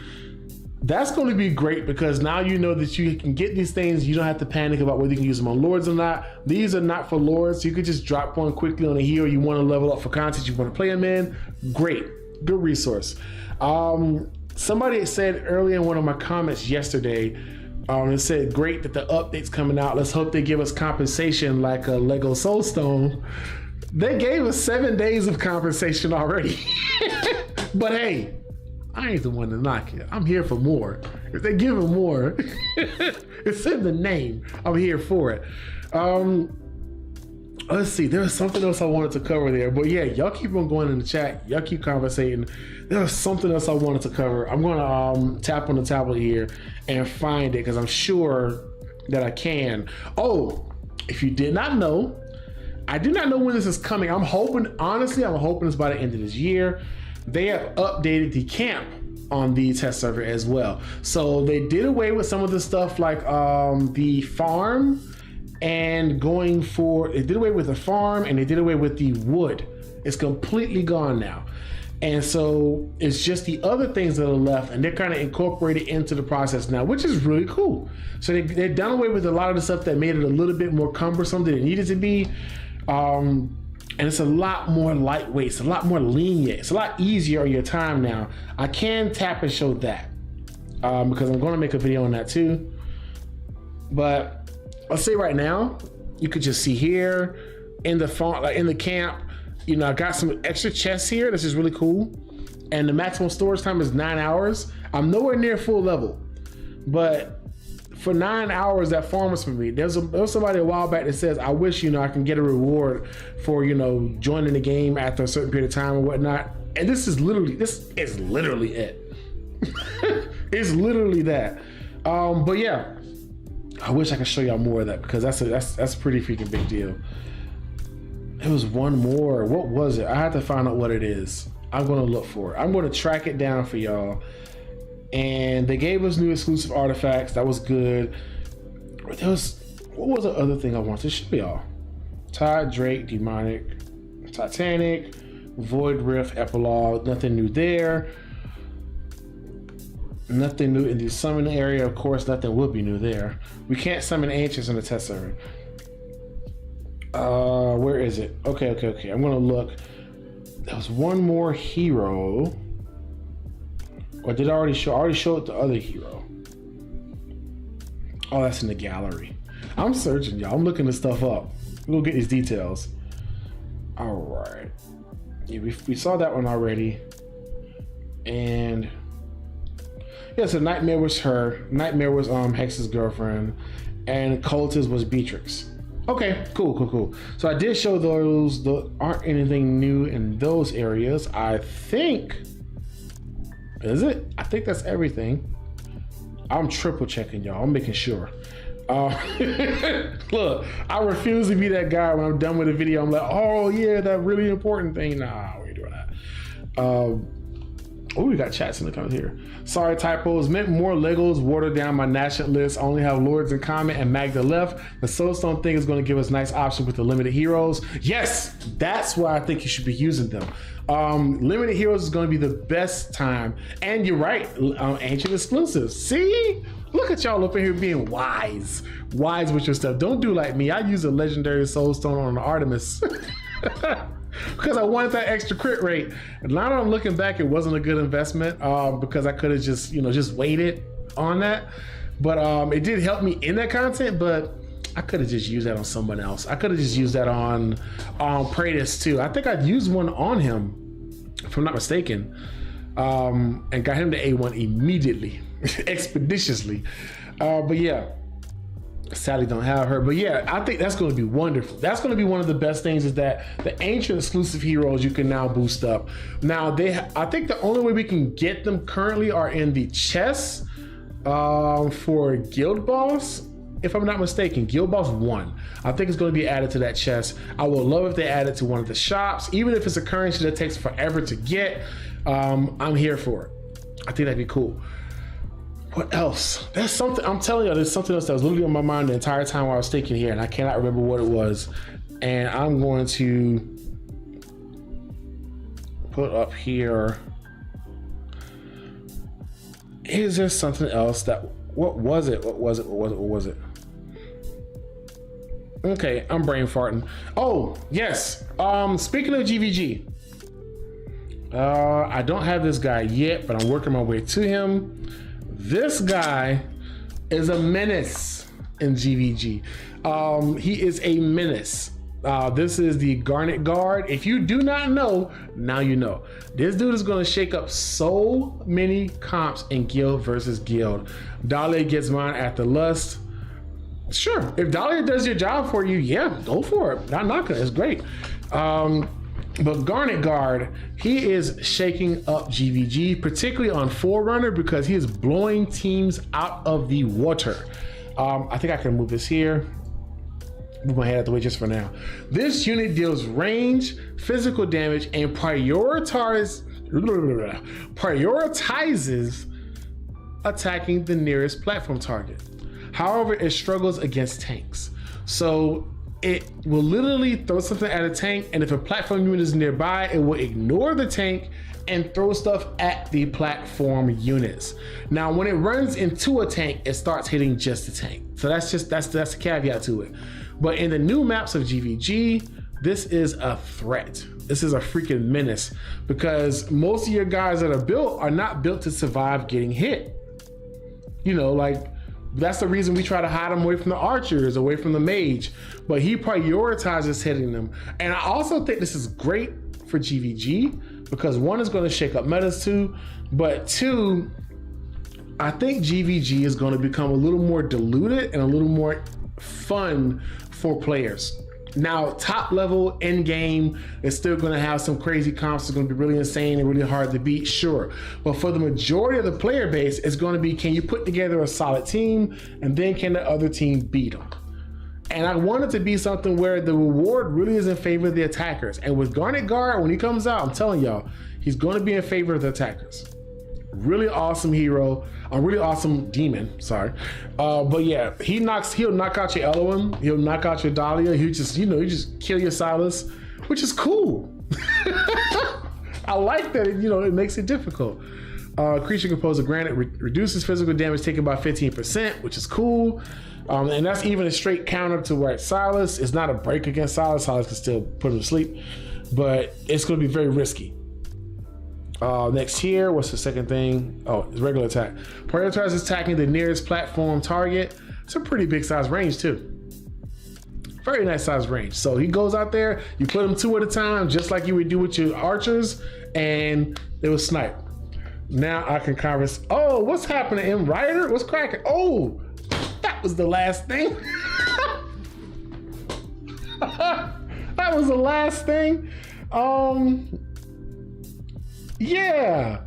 That's going to be great because now you know that you can get these things. You don't have to panic about whether you can use them on lords or not. These are not for lords. So you could just drop one quickly on a hero you want to level up for content you want to play them in. Great, good resource. Somebody said earlier in one of my comments yesterday, it said, great that the update's coming out. Let's hope they give us compensation like a Lego Soulstone. They gave us 7 days of compensation already. But hey, I ain't the one to knock it. I'm here for more. If they give them more, it's in the name. I'm here for it. Let's see. There was something else I wanted to cover there. But yeah, y'all keep on going in the chat. Y'all keep conversating. There was something else I wanted to cover. I'm going to tap on the tablet here and find it because I'm sure that I can. Oh, if you did not know, I do not know when this is coming. I'm hoping it's by the end of this year. They have updated the camp on the test server as well. So they did away with some of the stuff like the farm and they did away with the farm and they did away with the wood. It's completely gone now. And so it's just the other things that are left and they're kind of incorporated into the process now, which is really cool. So they've done away with a lot of the stuff that made it a little bit more cumbersome than it needed to be. And it's a lot more lightweight. It's a lot more lenient. It's a lot easier on your time now. I can tap and show that because I'm going to make a video on that too. But let's say right now, you could just see here in the font, like in the camp, I got some extra chests here. This is really cool. And the maximum storage time is 9 hours. I'm nowhere near full level, but for 9 hours, that farm was for me. There was somebody a while back that says, I wish, I can get a reward for, joining the game after a certain period of time or whatnot. And this is literally it. It's literally that. But yeah, I wish I could show y'all more of that because that's a pretty freaking big deal. It was one more. What was it? I had to find out what it is. I'm gonna look for it. I'm gonna track it down for y'all. And they gave us new exclusive artifacts. That was good. What was the other thing I wanted to show y'all? Tide, Drake, Demonic, Titanic, Void Rift, Epilogue. Nothing new there. Nothing new in the summon area. Of course, nothing will be new there. We can't summon ancients in the test server. Where is it? Okay. I'm gonna look. There was one more hero. Or did I already show? I already showed the other hero. Oh, that's in the gallery. I'm searching, y'all. I'm looking this stuff up. We'll get these details. All right. Yeah, we saw that one already. And yeah, so Nightmare was her. Nightmare was Hex's girlfriend, and Cultist was Beatrix. Okay, cool. So I did show those. There aren't anything new in those areas. I think. Is it? I think that's everything. I'm triple checking, y'all. I'm making sure. Look, I refuse to be that guy when I'm done with a video. I'm like, oh yeah, that really important thing. Nah, we ain't doing that. Oh, we got chats in the comments here. Sorry, typos. Meant more Legos. Watered down my national list. I only have Lords in common and Magda left. The Soulstone thing is going to give us nice option with the limited heroes. Yes, that's why I think you should be using them. Limited heroes is going to be the best time. And you're right, ancient exclusives. See? Look at y'all up in here being wise with your stuff. Don't do like me. I use a legendary Soulstone on the Artemis. Because I wanted that extra crit rate. And now that I'm looking back, it wasn't a good investment because I could have just waited on that. But it did help me in that content, but I could have just used that on someone else. I could have just used that on Praetus too. I think I'd used one on him, if I'm not mistaken, and got him to A1 immediately, expeditiously. But yeah. Sadly don't have her, but yeah, I think that's going to be wonderful. That's going to be one of the best things is that the ancient exclusive heroes you can now boost up. Now I think the only way we can get them currently are in the chests for Guild Boss, if I'm not mistaken. Guild Boss 1, I think it's going to be added to that chest. I would love if they add it to one of the shops, even if it's a currency that takes forever to get. I'm here for it. I think that'd be cool. What else? There's something, I'm telling you, there's something else that was literally on my mind the entire time while I was thinking here, and I cannot remember what it was. And I'm going to put up here. Is there something else that, what was it? Okay, I'm brain farting. Oh, yes. Speaking of GVG, I don't have this guy yet, but I'm working my way to him. This guy is a menace in GVG. He is a menace. This is the Garnet Guard. If you do not know, now you know. This dude is going to shake up so many comps in Guild versus Guild. Dahlia gets mine at the Lust. Sure, if Dahlia does your job for you, yeah, go for it. Not knocking it. It's great. But Garnet Guard, he is shaking up GVG, particularly on Forerunner, because he is blowing teams out of the water. I think I can move this here. Move my head out the way just for now. This unit deals range, physical damage, and prioritizes attacking the nearest platform target. However, it struggles against tanks. So it will literally throw something at a tank, and if a platform unit is nearby, it will ignore the tank and throw stuff at the platform units. Now, when it runs into a tank, it starts hitting just the tank. So that's the caveat to it. But in the new maps of GVG, this is a threat. This is a freaking menace because most of your guys that are built are not built to survive getting hit. You know, like, that's the reason we try to hide him away from the archers, away from the mage, but he prioritizes hitting them. And I also think this is great for GVG because one, is going to shake up metas too, but two, I think GVG is going to become a little more diluted and a little more fun for players. Now, top level end game is still going to have some crazy comps. It's going to be really insane and really hard to beat, sure. But for the majority of the player base, it's going to be, can you put together a solid team, and then can the other team beat them? And I want it to be something where the reward really is in favor of the attackers. And with Garnet Guard, when he comes out, I'm telling y'all, he's going to be in favor of the attackers. Really awesome hero, a really awesome demon, sorry. But yeah, he'll knock out your Elohim, he'll knock out your Dahlia, he just kill your Silas, which is cool. I like that, it makes it difficult. Creature composed of granite reduces physical damage taken by 15%, which is cool. And that's even a straight counter to where Silas. It's not a break against Silas. Silas can still put him to sleep, but it's going to be very risky. Next here, what's the second thing? Oh, it's regular attack. Prioritizes attacking the nearest platform target. It's a pretty big size range too. Very nice size range. So he goes out there, you put them 2 at a time, just like you would do with your archers, and they will snipe. Now I can converse. Oh, what's happening in Rider? What's cracking? Oh, that was the last thing. That was the last thing. Yeah.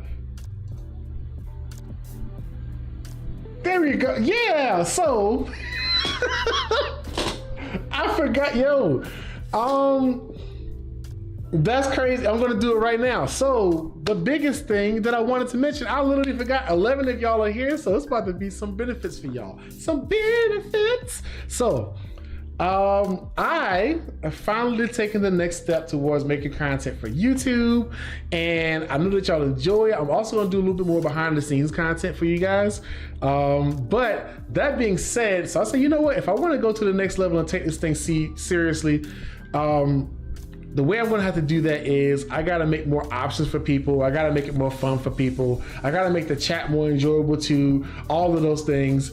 There we go. Yeah, so I forgot, that's crazy. I'm gonna do it right now. So the biggest thing that I wanted to mention, I literally forgot. 11 of y'all are here, so it's about to be some benefits for y'all. Some benefits. So I have finally taken the next step towards making content for YouTube, and I know that y'all enjoy it. I'm also gonna do a little bit more behind the scenes content for you guys. But that being said, so I said, you know what? If I want to go to the next level and take this thing seriously, the way I'm gonna have to do that is I gotta make more options for people. I gotta make it more fun for people. I gotta make the chat more enjoyable too. All of those things.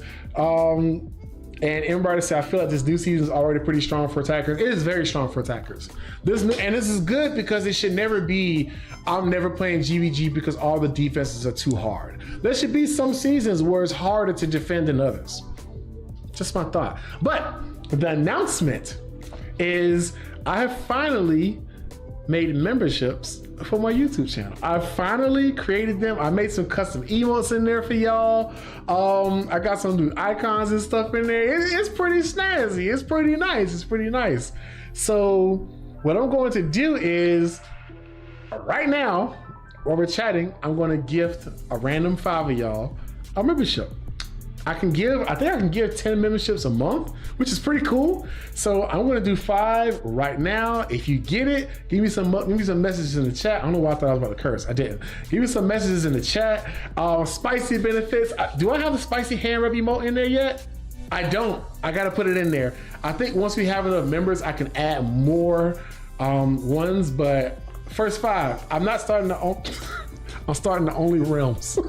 And everybody say, I feel like this new season is already pretty strong for attackers. It is very strong for attackers. This is good because it should never be, I'm never playing GVG because all the defenses are too hard. There should be some seasons where it's harder to defend than others. Just my thought. But the announcement is I have finally made memberships for my YouTube channel. I finally created them. I made some custom emotes in there for y'all. I got some new icons and stuff in there. It's pretty snazzy. It's pretty nice. It's pretty nice. So what I'm going to do is right now, while we're chatting, I'm going to gift a random 5 of y'all a membership. I think I can give 10 memberships a month, which is pretty cool. So I'm gonna do 5 right now. If you get it, give me some messages in the chat. I don't know why I thought I was about to curse. I didn't. Give me some messages in the chat. Spicy benefits. Do I have the spicy hand rub emote in there yet? I don't. I gotta put it in there. I think once we have enough members, I can add more ones. But first 5. I'm not starting to. I'm starting the only realms.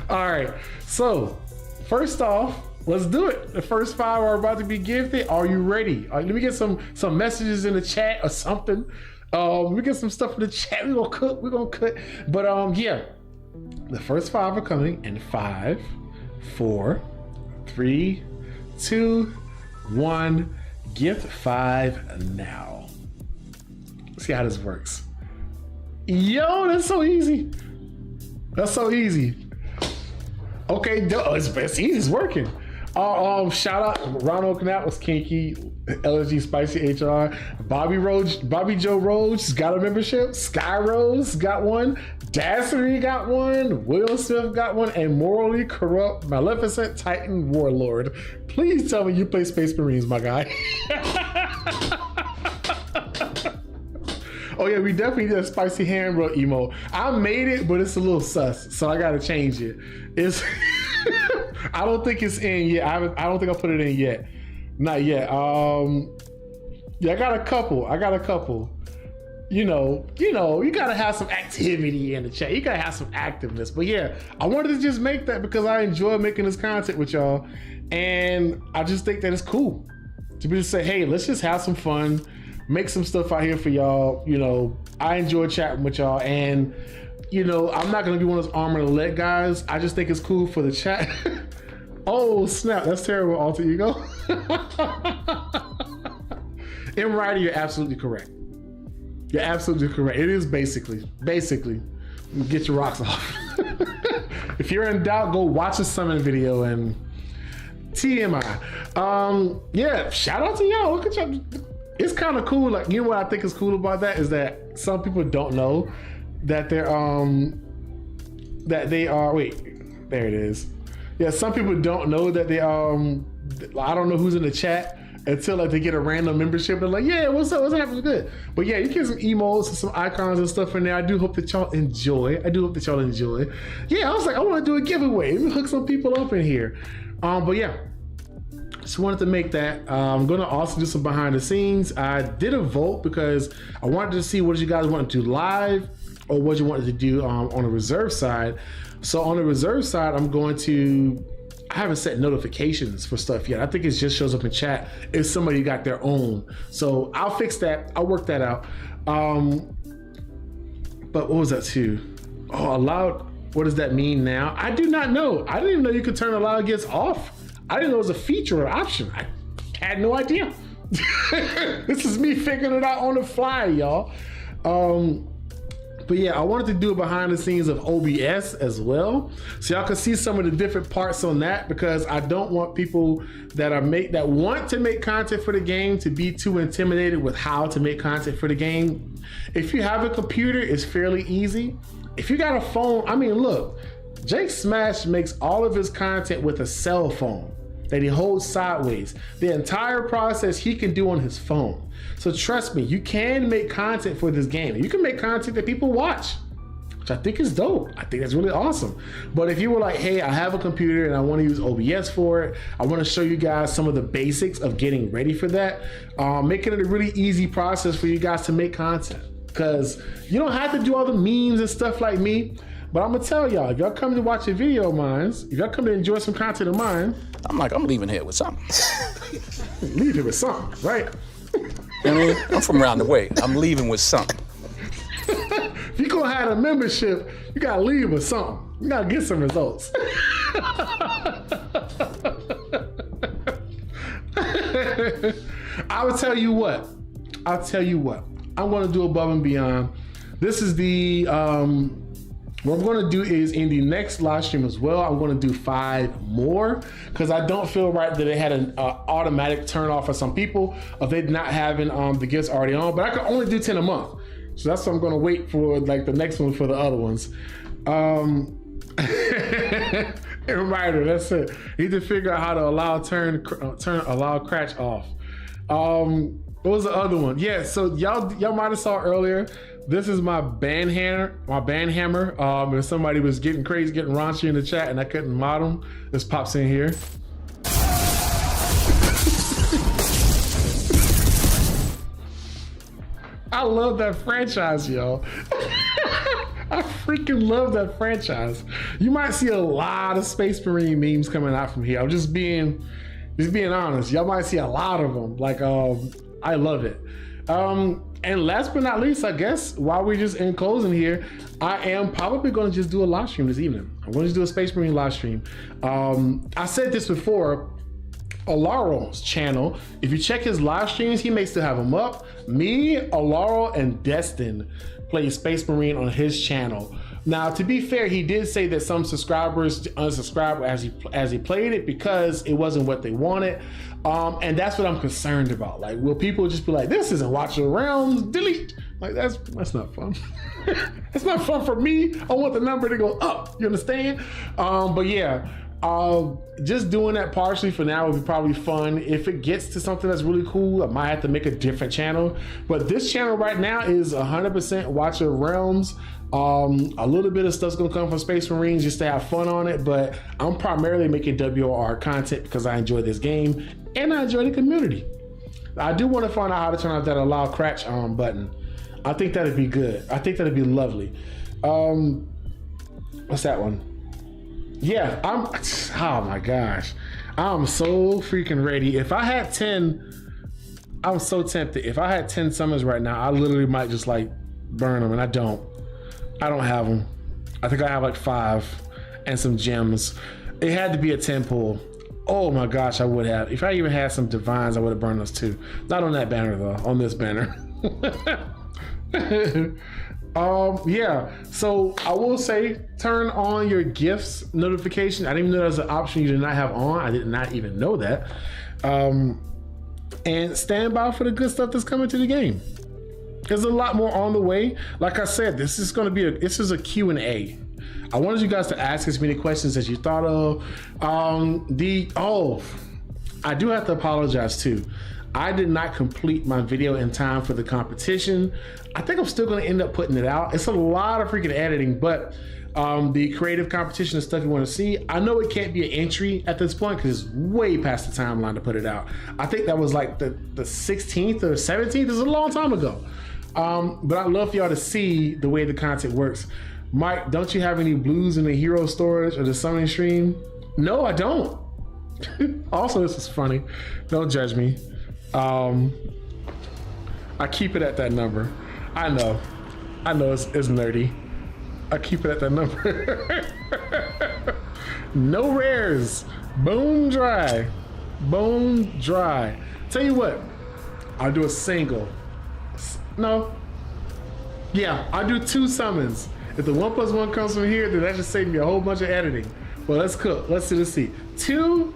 All right, so first off, let's do it. The first 5 are about to be gifted. Are you ready? Let me get some messages in the chat or something. We get some stuff in the chat. We're gonna cook. But yeah, the first 5 are coming in 5, 4, 3, 2, 1. Gift 5 now. Let's see how this works. Yo, that's so easy. That's so easy. Okay, it's easy. It's working. Shout out Ronald Knapp was kinky. LSG Spicy HR. Bobby Joe Rhodes got a membership. Sky Rose got one. Dassery got one. Will Smith got one. And Morally Corrupt Maleficent Titan Warlord. Please tell me you play Space Marines, my guy. Oh yeah, we definitely did a spicy hand rub emote. I made it, but it's a little sus, so I gotta change it. It's I don't think it's in yet. I don't think I put it in yet. Not yet. Yeah, I got a couple. You gotta have some activity in the chat. You gotta have some activeness. But yeah, I wanted to just make that because I enjoy making this content with y'all, and I just think that it's cool to be just say, hey, let's just have some fun. Make some stuff out here for y'all. I enjoy chatting with y'all, and I'm not gonna be one of those arm and a leg guys. I just think it's cool for the chat. Oh snap, that's terrible, alter ego. In writing, you're absolutely correct. You're absolutely correct. It is basically, get your rocks off. If you're in doubt, go watch a summon video and TMI. Yeah, shout out to y'all. Look at y'all. It's kind of cool. Like, you know what I think is cool about that is that some people don't know that they're wait, there it is. Yeah, some people don't know that they I don't know who's in the chat until like they get a random membership. They're like, yeah, what's up? What's happening? Good. But yeah, you get some emotes and some icons and stuff in there. I do hope that y'all enjoy. Yeah, I was like, I want to do a giveaway. Let me hook some people up in here. But yeah, just wanted to make that. I'm gonna also do some behind the scenes. I did a vote because I wanted to see what you guys wanted to do live or what you wanted to do on the reserve side. So on the reserve side, I haven't set notifications for stuff yet. I think it just shows up in chat if somebody got their own. So I'll fix that. I'll work that out. But what was that too? Oh, allowed. What does that mean now? I do not know. I didn't even know you could turn allowed gets off. I didn't know it was a feature or option. I had no idea. This is me figuring it out on the fly, y'all. But yeah, I wanted to do a behind the scenes of OBS as well, so y'all can see some of the different parts on that, because I don't want people that want to make content for the game to be too intimidated with how to make content for the game. If you have a computer, it's fairly easy. If you got a phone, I mean, look, Jake Smash makes all of his content with a cell phone that he holds sideways. The entire process he can do on his phone. So trust me, you can make content for this game. You can make content that people watch, which I think is dope. I think that's really awesome. But if you were like, hey, I have a computer and I want to use OBS for it, I want to show you guys some of the basics of getting ready for that, making it a really easy process for you guys to make content. Because you don't have to do all the memes and stuff like me. But I'm gonna tell y'all, if y'all come to watch a video of mine, if y'all come to enjoy some content of mine, I'm leaving here with something. Leave here with something, right? I mean, I'm from around the way. I'm leaving with something. If you gonna have a membership, you gotta leave with something. You gotta get some results. I'll tell you what. I'm gonna do above and beyond. This is the what I'm gonna do is in the next live stream as well, I'm gonna do 5 more, because I don't feel right that they had an automatic turn off for some people of they not having the gifts already on, but I can only do 10 a month. So that's what I'm gonna wait for, like the next one for the other ones. A reminder, that's it. You need to figure out how to allow allow crash off. What was the other one? Yeah, so y'all might have saw earlier. This is my band hammer. If somebody was getting crazy, getting raunchy in the chat, and I couldn't mod them, this pops in here. I love that franchise, y'all. I freaking love that franchise. You might see a lot of Space Marine memes coming out from here. I'm just being honest. Y'all might see a lot of them. Like, I love it. And last but not least, I guess, while we're just in closing here, I am probably going to just do a live stream this evening. I'm going to do a Space Marine live stream. I said this before, Alaro's channel, if you check his live streams, he may still have them up. Me, Alaro, and Destin play Space Marine on his channel. Now, to be fair, he did say that some subscribers unsubscribed as he played it because it wasn't what they wanted. And that's what I'm concerned about. Like, will people just be like, this isn't watching rounds, delete? Like, that's not fun. It's not fun for me. I want the number to go up, you understand? But yeah, just doing that partially for now would be probably fun. If it gets to something that's really cool, I might have to make a different channel. But this channel right now is 100% Watcher Realms. A little bit of stuff's gonna come from Space Marines just to have fun on it, but I'm primarily making WoR content because I enjoy this game and I enjoy the community. I do want to find out how to turn out that allow crash button. I think that'd be good. I think that'd be lovely. What's that one? Yeah, oh my gosh. I'm so freaking ready. If I had 10, I'm so tempted. If I had 10 summons right now, I literally might just like burn them, and I don't have them. I think I have like 5 and some gems. It had to be a 10 pull. Oh my gosh, I would have. If I even had some divines, I would have burned those too. Not on that banner though, on this banner. Yeah, so I will say turn on your gifts notification. I didn't even know that was an option you did not have on. I did not even know that. And stand by for the good stuff that's coming to the game. There's a lot more on the way. Like I said, this is going to be this is a Q&A. I wanted you guys to ask as many questions as you thought of. I do have to apologize too. I did not complete my video in time for the competition. I think I'm still going to end up putting it out. It's a lot of freaking editing, but the creative competition and stuff you want to see, I know it can't be an entry at this point because it's way past the timeline to put it out. I think that was like the 16th or 17th. It was a long time ago. But I'd love for y'all to see the way the content works. Mike, don't you have any blues in the hero storage or the summoning stream? No, I don't. Also, this is funny. Don't judge me. I keep it at that number. I know it's nerdy. I keep it at that number. No rares. Bone dry. Bone dry. Tell you what, I'll do a single. No. Yeah, I'll do 2 summons. If the 1+1 comes from here, then that just saved me a whole bunch of editing. Well, let's cook. Let's see. 2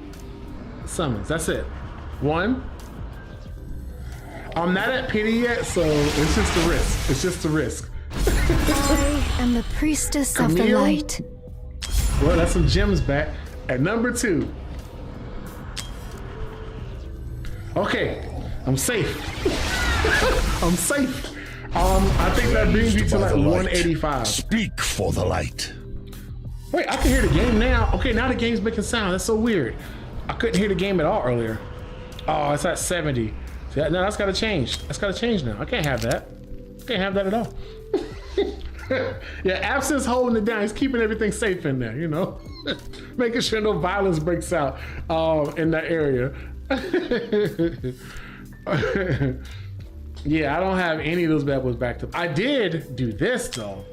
summons. That's it. 1. I'm not at pity yet, so it's just a risk. It's just a risk. I am the priestess of the light. Well, that's some gems back. At number 2. Okay, I'm safe. I'm safe. I think that brings me to like 185. Speak for the light. Wait, I can hear the game now. Okay, now the game's making sound. That's so weird. I couldn't hear the game at all earlier. Oh, it's at 70. See, no, that's gotta change. That's gotta change now. I can't have that. Can't have that at all. Yeah, Absence holding it down. He's keeping everything safe in there, you know? Making sure no violence breaks out in that area. Yeah, I don't have any of those bad boys backed up. I did do this though.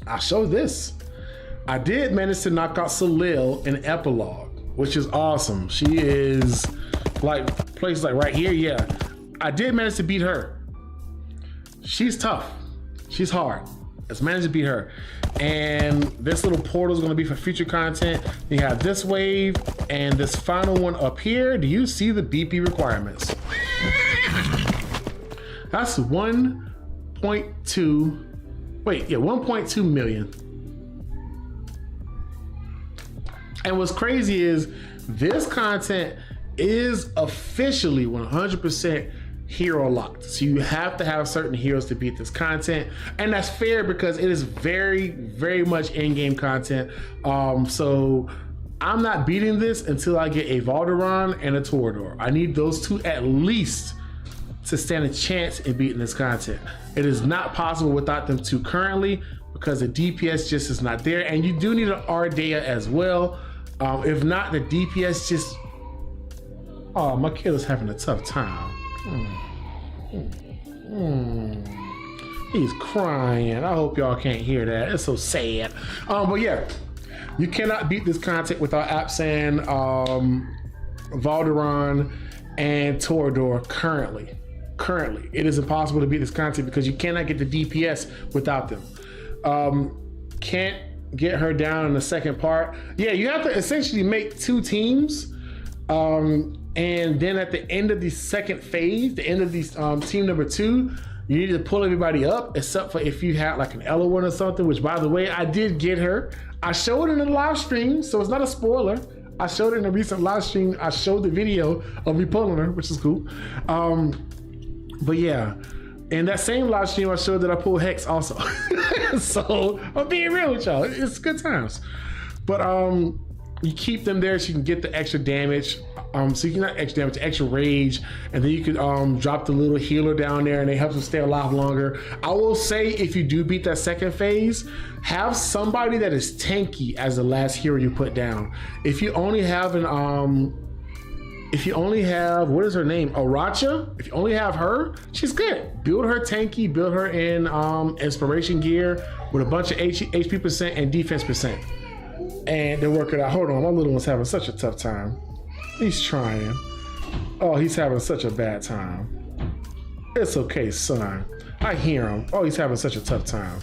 I'll show this. I did manage to knock out Salil in Epilogue, which is awesome. She is like places like right here. Yeah, I did manage to beat her. She's tough. She's hard. Let's manage to beat her. And this little portal is going to be for future content. You have this wave and this final one up here. Do you see the BP requirements? That's 1.2. Wait, yeah, 1.2 million. And what's crazy is this content is officially 100% hero locked. So you have to have certain heroes to beat this content. And that's fair because it is very, very much in-game content. So I'm not beating this until I get a Valderon and a Torador. I need those 2 at least to stand a chance in beating this content. It is not possible without them 2 currently because the DPS just is not there. And you do need an Ardea as well. If not, the DPS just... Oh, my kid is having a tough time. He's crying. I hope y'all can't hear that. It's so sad. But yeah, you cannot beat this content without Apsan, Valderon, and Torador currently. Currently, it is impossible to beat this content because you cannot get the DPS without them. Can't get her down in the second part. Yeah, you have to essentially make 2 teams. And then at the end of the second phase, the end of these team number 2, you need to pull everybody up, except for if you had like an Ella one or something, which by the way, I did get her. I showed it in the live stream, so it's not a spoiler. I showed it in a recent live stream. I showed the video of me pulling her, which is cool. But yeah, in that same live stream, I showed that I pulled Hex also. So I'm being real with y'all. It's good times. But you keep them there so you can get the extra damage. So you can not extra damage, extra rage, and then you could drop the little healer down there and it helps them stay alive longer. I will say if you do beat that second phase, have somebody that is tanky as the last hero you put down. If you only have an what is her name? Aracha? If you only have her, she's good. Build her tanky, build her in inspiration gear with a bunch of HP percent and defense percent. and they're working out. Hold on, my little one's having such a tough time. He's trying. Oh, he's having such a bad time. It's okay, son. I hear him. Oh, he's having such a tough time.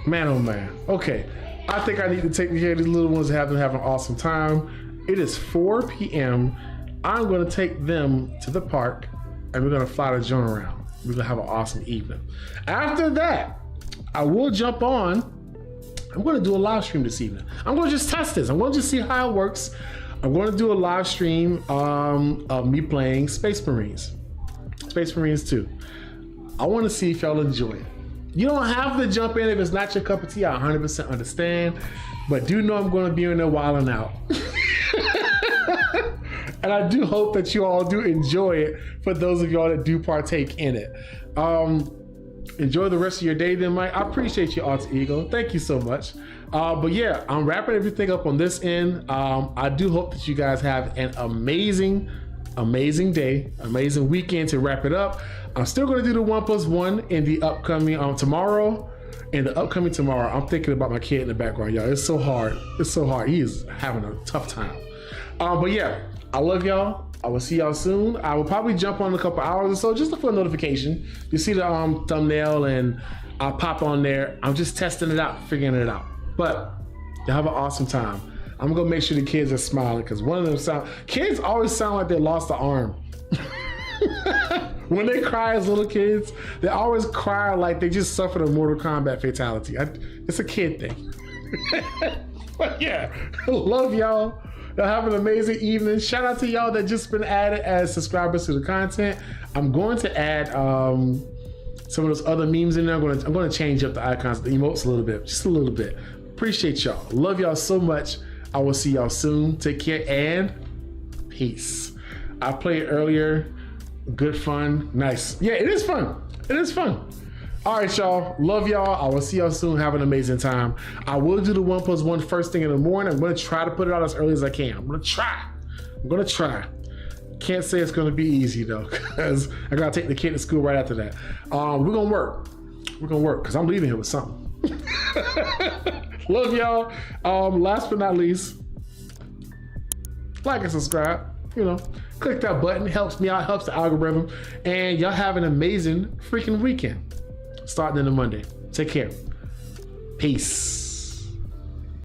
Man, oh man. Okay, I think I need to take care of these little ones and have them have an awesome time. It is 4 p.m. I'm gonna take them to the park and we're gonna fly the joint around. We're gonna have an awesome evening. After that, I will jump on. I'm gonna do a live stream this evening. I'm gonna just test this. I'm gonna just see how it works. I'm gonna do a live stream of me playing Space Marines 2. I wanna see if y'all enjoy it. You don't have to jump in if it's not your cup of tea. I 100% understand, but do know I'm going to be in there wilding out. And I do hope that you all do enjoy it for those of y'all that do partake in it. Enjoy the rest of your day then, Mike. I appreciate you, Alter Ego. Thank you so much. But yeah, I'm wrapping everything up on this end. I do hope that you guys have an amazing day, amazing weekend to wrap it up. I'm still going to do the 1+1 in the upcoming tomorrow. In the upcoming tomorrow, I'm thinking about my kid in the background, y'all. It's so hard. It's so hard. He is having a tough time. But yeah, I love y'all. I will see y'all soon. I will probably jump on in a couple hours or so just for a notification. You see the thumbnail and I'll pop on there. I'm just testing it out, figuring it out. But y'all have an awesome time. I'm gonna make sure the kids are smiling because one of them kids always sound like they lost an arm. When they cry as little kids, they always cry like they just suffered a Mortal Kombat fatality. It's a kid thing. But yeah, love y'all. Y'all have an amazing evening. Shout out to y'all that just been added as subscribers to the content. I'm going to add some of those other memes in there. I'm going to change up the icons, the emotes a little bit, just a little bit. Appreciate y'all. Love y'all so much. I will see y'all soon. Take care and peace. I played earlier. Good fun. Nice. Yeah, it is fun. It is fun. All right, y'all. Love y'all. I will see y'all soon. Have an amazing time. I will do the 1+1 first thing in the morning. I'm going to try to put it out as early as I can. I'm going to try. Can't say it's going to be easy though, because I got to take the kid to school right after that. We're going to work. We're going to work because I'm leaving here with something. Love y'all. Last but not least, like and subscribe. Click that button. Helps me out, helps the algorithm. And y'all have an amazing freaking weekend starting in the Monday. Take care. Peace.